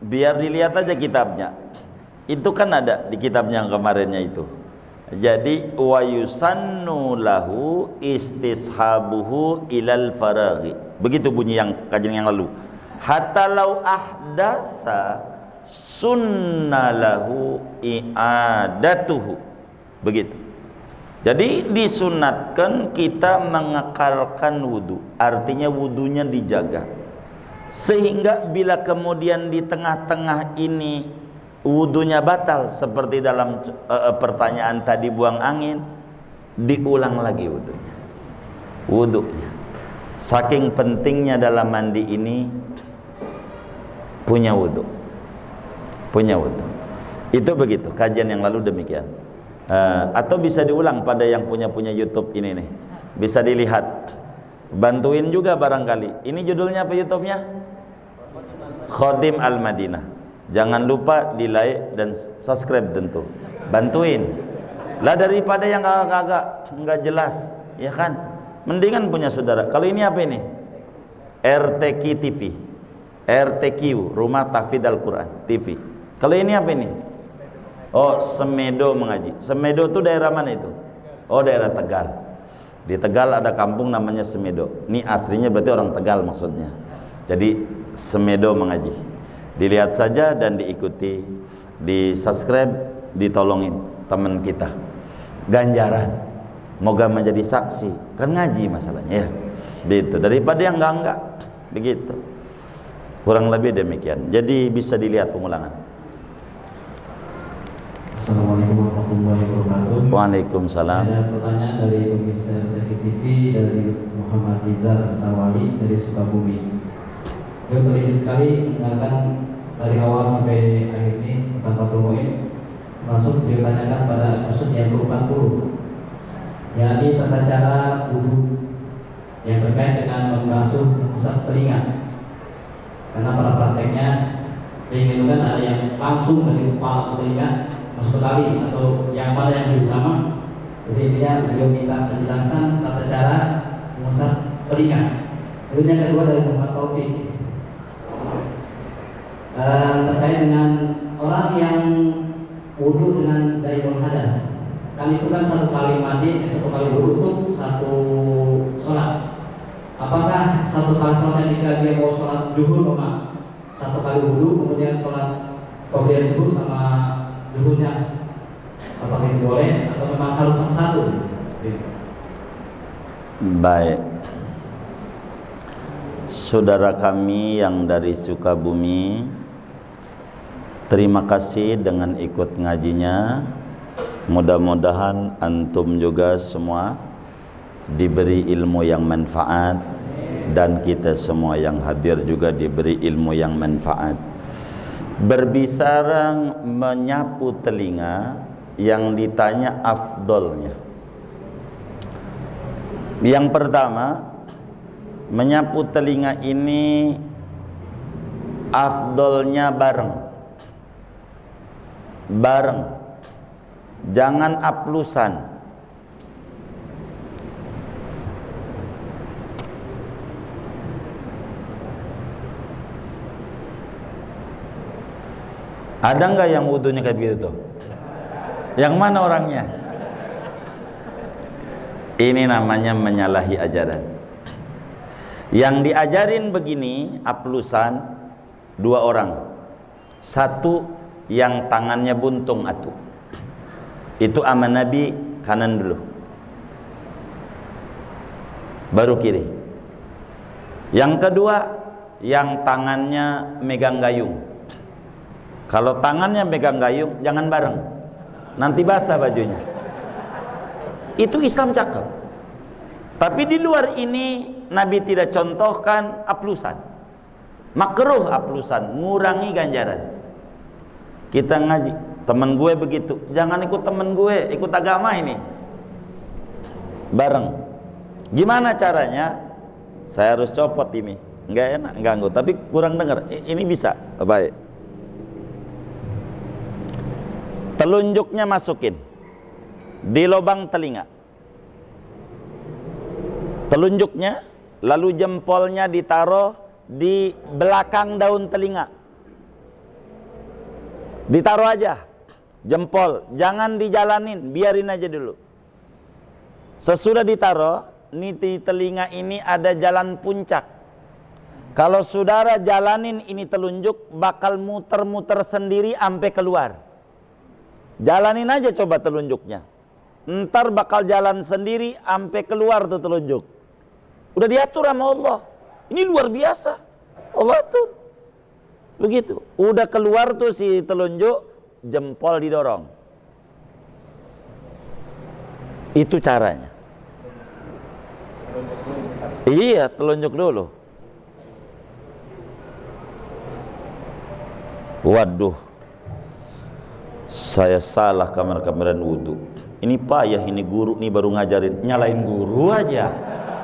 biar dilihat aja kitabnya. Itu kan ada di kitabnya yang kemarinnya itu. Jadi wa yusannu lahu istishabuhu ilal faraghi. Begitu bunyi yang kajian yang lalu. Hatta law ahdatsa sunnalahu i'adatuhu. Begitu. Jadi disunatkan kita mengekalkan wudu, artinya wudunya dijaga. Sehingga bila kemudian di tengah-tengah ini wudunya batal, seperti dalam pertanyaan tadi buang angin, diulang lagi wudunya. Saking pentingnya dalam mandi ini punya wudu. Itu begitu, kajian yang lalu demikian. Atau bisa diulang pada yang punya YouTube ini nih, bisa dilihat, bantuin juga barangkali. Ini judulnya apa YouTube-nya? Khodim Al-Madinah. Jangan lupa di like dan subscribe tentu. Bantuin lah daripada yang agak nggak jelas, ya kan? Mendingan punya saudara. Kalau ini apa ini? RTQ TV, RTQ Rumah Tahfidz Al-Quran TV. Kalau ini apa ini? Oh, Semedo mengaji. Semedo itu daerah mana itu? Oh, daerah Tegal. Di Tegal ada kampung namanya Semedo. Ini aslinya berarti orang Tegal maksudnya. Jadi Semedo mengaji. Dilihat saja dan diikuti, di subscribe, ditolongin teman kita, ganjaran, moga menjadi saksi, kan ngaji masalahnya ya, begitu, daripada yang enggak, begitu, kurang lebih demikian. Jadi bisa dilihat pengulangan. Assalamualaikum warahmatullahi wabarakatuh. Waalaikumsalam. Ada pertanyaan dari pemirsa TV dari Muhammad Rizal Sawali dari Sukabumi. Beliau teliti sekali mendengarkan dari awal sampai akhir ini tentang Fathul Muin, masuk ditanyakan pada episode yang ke-40, yakni tata cara wudu yang terkait dengan membasuh mengusap telinga. Karena pada prakteknya ingin kan ada yang langsung dari kepala ke telinga masuk ke tali, atau yang pada yang lebih utama. Jadi intinya beliau minta penjelasan tata cara mengusap telinga. Lalu yang kedua dari Muhammad Taufik, terkait dengan orang yang wudu dengan dairul hadas. Kan itu kan satu kali mandi, satu kali wudu itu satu sholat. Apakah satu kali sholat jika dia mau sholat zuhur, satu kali wudu kemudian sholat qobliyah zuhur sama zuhurnya, apakah itu boleh atau memang harus satu? Baik, saudara kami yang dari Sukabumi, terima kasih dengan ikut ngajinya. Mudah-mudahan antum juga semua diberi ilmu yang manfaat, dan kita semua yang hadir juga diberi ilmu yang manfaat. Berbicara menyapu telinga, yang ditanya afdolnya. Yang pertama, menyapu telinga ini afdolnya bareng, jangan aplusan. Ada nggak yang wudunya kayak begitu tuh? Yang mana orangnya? Ini namanya menyalahi ajaran. Yang diajarin begini, aplusan, dua orang. Satu yang tangannya buntung atuh, itu aman Nabi, kanan dulu, baru kiri. Yang kedua, yang tangannya megang gayung. Kalau tangannya megang gayung, jangan bareng, nanti basah bajunya. Itu Islam cakep. Tapi di luar ini Nabi tidak contohkan aplusan. Makruh aplusan, ngurangi ganjaran. Kita ngaji, temen gue begitu, jangan ikut temen gue, ikut agama ini. Bareng. Gimana caranya? Saya harus copot ini, nggak enak, ganggu, tapi kurang dengar. Ini bisa, baik. Telunjuknya masukin di lubang telinga, telunjuknya, lalu jempolnya ditaruh di belakang daun telinga, ditaruh aja jempol, jangan dijalanin, biarin aja dulu. Sesudah ditaruh, ini di telinga ini ada jalan puncak. Kalau saudara jalanin ini telunjuk, bakal muter-muter sendiri sampai keluar. Jalanin aja coba telunjuknya, ntar bakal jalan sendiri sampai keluar tuh telunjuk. Udah diatur sama Allah. Ini luar biasa, Allah atur. Begitu, udah keluar tuh si telunjuk, jempol didorong. Itu caranya. Iya, telunjuk dulu. Waduh, saya salah kamar-kamaran wudhu. Ini payah, ini guru nih baru ngajarin, nyalain guru aja.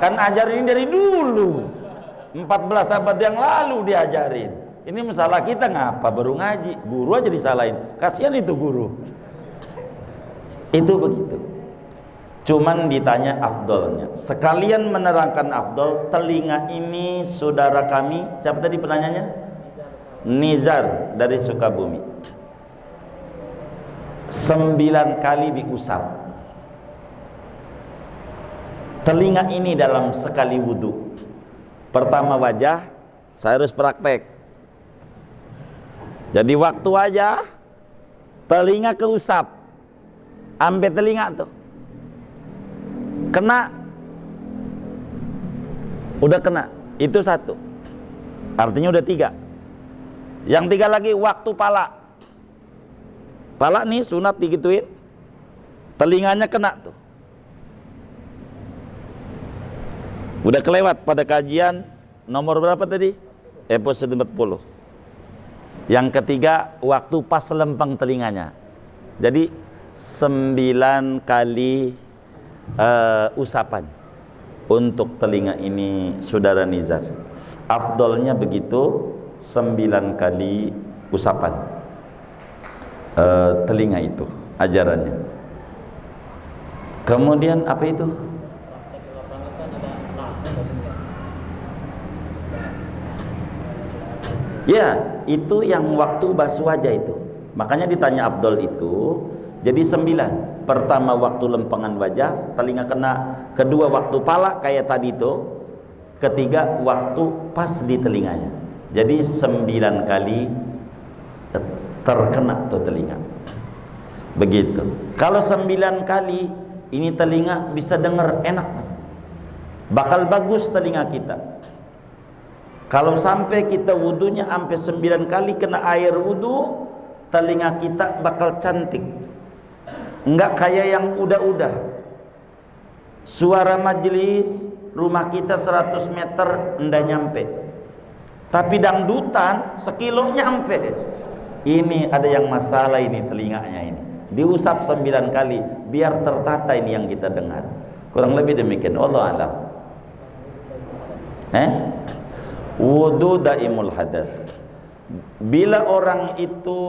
Kan ajarin ini dari dulu, 14 abad yang lalu diajarin. Ini masalah kita ngapa baru ngaji, guru aja disalahin. Kasihan itu guru. Itu begitu. Cuman ditanya afdolnya. Sekalian menerangkan afdol, telinga ini saudara kami, siapa tadi penanyanya? Nizar dari Sukabumi. 9 kali diusap telinga ini dalam sekali wudhu. Pertama wajah, saya harus praktek. Jadi waktu aja telinga keusap, ampe telinga tuh. Kena. Udah kena. Itu satu. Artinya udah 3. Yang 3 lagi waktu pala. Pala nih sunat digituin. Telinganya kena tuh. Udah kelewat pada kajian nomor berapa tadi? Episode 40. Yang ketiga waktu pas lempeng telinganya. Jadi 9 kali usapan untuk telinga ini, saudara Nizar. Afdolnya begitu, 9 kali usapan telinga itu ajarannya. Kemudian apa itu? Ya, itu yang waktu basuh wajah itu. Makanya ditanya afdol itu jadi 9. Pertama waktu lempengan wajah, telinga kena. Kedua waktu pala kayak tadi itu. Ketiga waktu pas di telinganya. Jadi 9 kali terkena tuh telinga. Begitu. Kalau 9 kali ini telinga bisa dengar enak. Bakal bagus telinga kita. Kalau sampai kita wudunya sampai 9 kali kena air wudu, telinga kita bakal cantik. Enggak kayak yang udah-udah. Suara majelis rumah kita 100 meter enggak nyampe. Tapi dangdutan sekilo nyampe. Ini ada yang masalah ini telinganya ini. Diusap 9 kali biar tertata ini yang kita dengar. Kurang lebih demikian. Wallahu a'lam. Wudu daimul hadas. Bila orang itu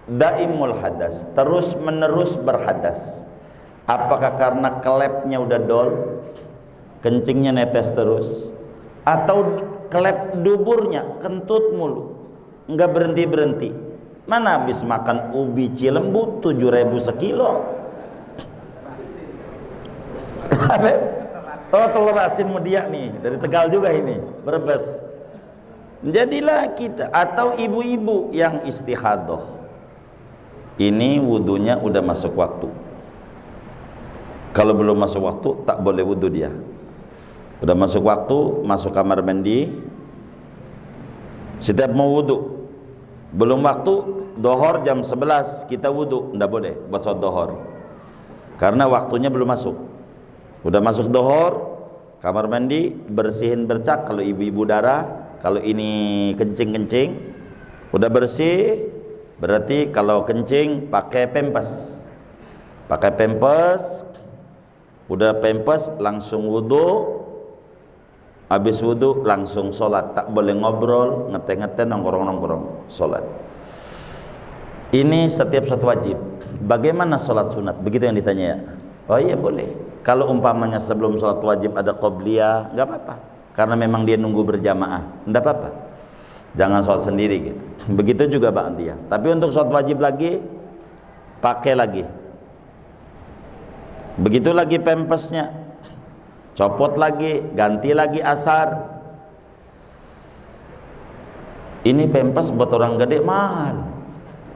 daimul hadas, terus menerus berhadas, apakah karena kelepnya udah dol, kencingnya netes terus, atau kelep duburnya kentut mulu, nggak berhenti-berhenti? Mana habis makan ubi Cilembu 7.000 sekilo? Oh, telur asin Mudia nih, dari Tegal juga ini, Brebes. Jadilah kita, atau ibu-ibu yang istihadah, ini wudunya udah masuk waktu. Kalau belum masuk waktu tak boleh wudu dia. Udah masuk waktu, masuk kamar mandi, setiap mau wudu. Belum waktu, dohor jam 11 kita wudu, ndak boleh buat sholat dohor, karena waktunya belum masuk. Udah masuk dohor, kamar mandi, bersihin bercak. Kalau ibu-ibu darah, kalau ini kencing-kencing, udah bersih, berarti kalau kencing pakai pempes. Pakai pempes, udah pempes langsung wudu. Habis wudu langsung sholat. Tak boleh ngobrol, ngeteh-ngeteh, nongkrong-nongkrong, sholat. Ini setiap satu wajib. Bagaimana sholat sunat? Begitu yang ditanya ya. Oh iya boleh. Kalau umpamanya sebelum sholat wajib ada qobliyah, nggak apa-apa, karena memang dia nunggu berjamaah, nggak apa-apa. Jangan sholat sendiri gitu. Begitu juga ba'diyah. Tapi untuk sholat wajib lagi, pakai lagi. Begitu lagi pempesnya, copot lagi, ganti lagi asar. Ini pempes buat orang gede mahal,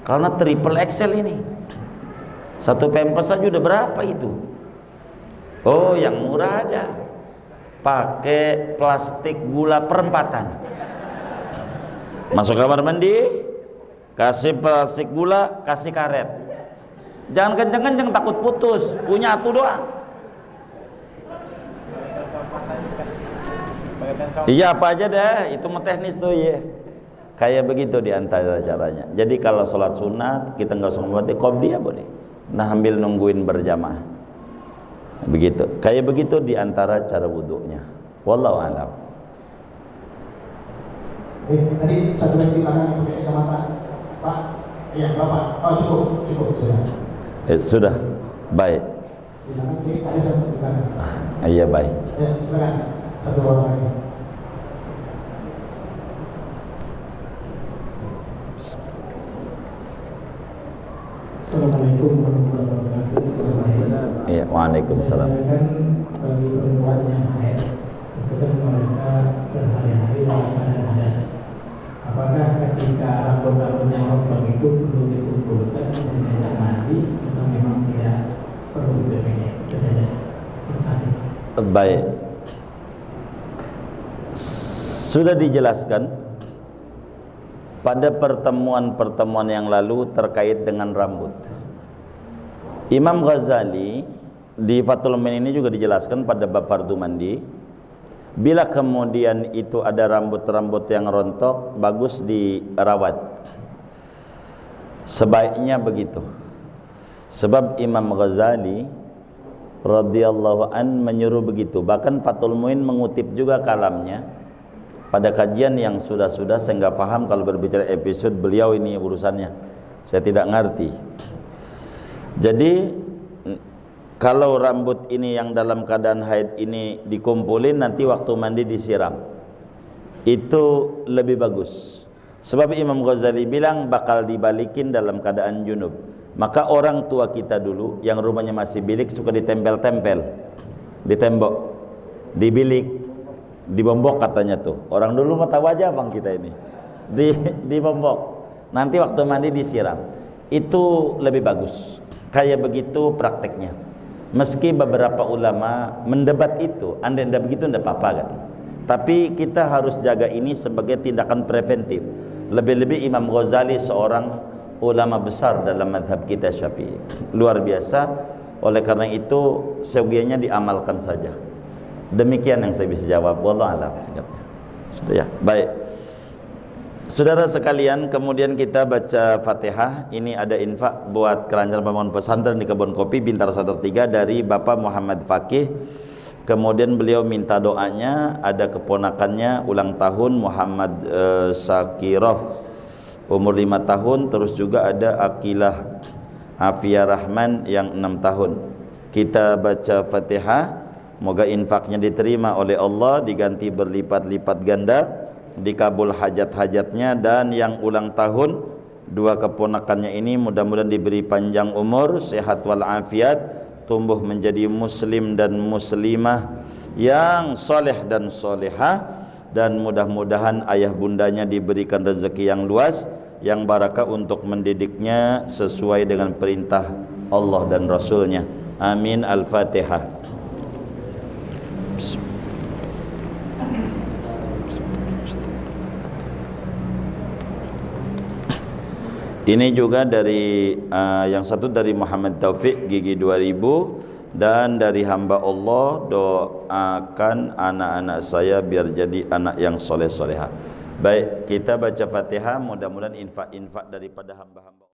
karena triple XL ini. Satu pempes aja udah berapa itu? Oh, yang murah ada. Pakai plastik gula perempatan. Masuk kamar mandi, kasih plastik gula, kasih karet. Jangan kenceng-kenceng, takut putus. Punya atu doang. Iya, apa aja deh, itu mau teknis tuh ya. Kayak begitu diantara caranya. Jadi kalau sholat sunat kita nggak usah membuat qobliyah boleh. Nah, ambil nungguin berjamaah. Begitu, kayak begitu diantara cara wudhunya. Wallahu a'lam. Tadi satu lagi tangan yang pakai kacamata, Pak. Iya, Bapak. Oh, cukup sudah. Sudah, baik. Ini ada satu tangan. Iya baik. Ya, silakan. Satu orang lagi. Assalamualaikum warahmatullahi wabarakatuh. Iya, waalaikumsalam. Kan bagi perempuan yang haid, itu kan mereka berhari-hari dalam keadaan hadas. Apakah ketika rambut-rambut yang rontok itu perlu dikumpulkan dan diajak mandi, atau memang tidak Baik, sudah dijelaskan pada pertemuan-pertemuan yang lalu terkait dengan rambut. Imam Ghazali di Fathul Muin ini juga dijelaskan pada bab fardu mandi, bila kemudian itu ada rambut-rambut yang rontok, bagus dirawat. Sebaiknya begitu. Sebab Imam Ghazali radhiyallahu an menyuruh begitu. Bahkan Fathul Muin mengutip juga kalamnya pada kajian yang sudah-sudah. Saya nggak paham kalau berbicara episode beliau ini urusannya, saya tidak ngerti. Jadi kalau rambut ini yang dalam keadaan haid ini dikumpulin, nanti waktu mandi disiram, itu lebih bagus. Sebab Imam Ghazali bilang bakal dibalikin dalam keadaan junub. Maka orang tua kita dulu yang rumahnya masih bilik suka ditempel-tempel di tembok, di bilik, di bombok katanya tuh. Orang dulu mau tahu aja bang kita ini. Di bombok. Nanti waktu mandi disiram. Itu lebih bagus. Kayak begitu prakteknya. Meski beberapa ulama mendebat itu, anda tidak begitu tidak apa-apa kata. Tapi kita harus jaga ini sebagai tindakan preventif. Lebih-lebih Imam Ghazali seorang ulama besar dalam mazhab kita Syafi'i, luar biasa. Oleh karena itu seyogianya diamalkan saja. Demikian yang saya bisa jawab. Wallahu a'lam. Sudah ya, baik. Saudara sekalian, kemudian kita baca Fatihah. Ini ada infak buat kelancaran pembangunan pesantren di Kebun Kopi Bintaro 103 dari Bapak Muhammad Fakih. Kemudian beliau minta doanya, ada keponakannya ulang tahun Muhammad Sakirov umur 5 tahun, terus juga ada Akilah Afia Rahman yang 6 tahun. Kita baca Fatihah, moga infaknya diterima oleh Allah, diganti berlipat-lipat ganda, dikabul hajat-hajatnya, dan yang ulang tahun dua keponakannya ini mudah-mudahan diberi panjang umur, sehat walafiat, tumbuh menjadi muslim dan muslimah yang soleh dan solehah, dan mudah-mudahan ayah bundanya diberikan rezeki yang luas, yang barakah untuk mendidiknya sesuai dengan perintah Allah dan Rasulnya. Amin. Al-Fatihah. Ini juga dari yang satu dari Muhammad Taufik Gigi 2000, dan dari hamba Allah, doakan anak-anak saya biar jadi anak yang soleh-soleha. Baik, kita baca Fatihah, mudah-mudahan infak-infak daripada hamba-hamba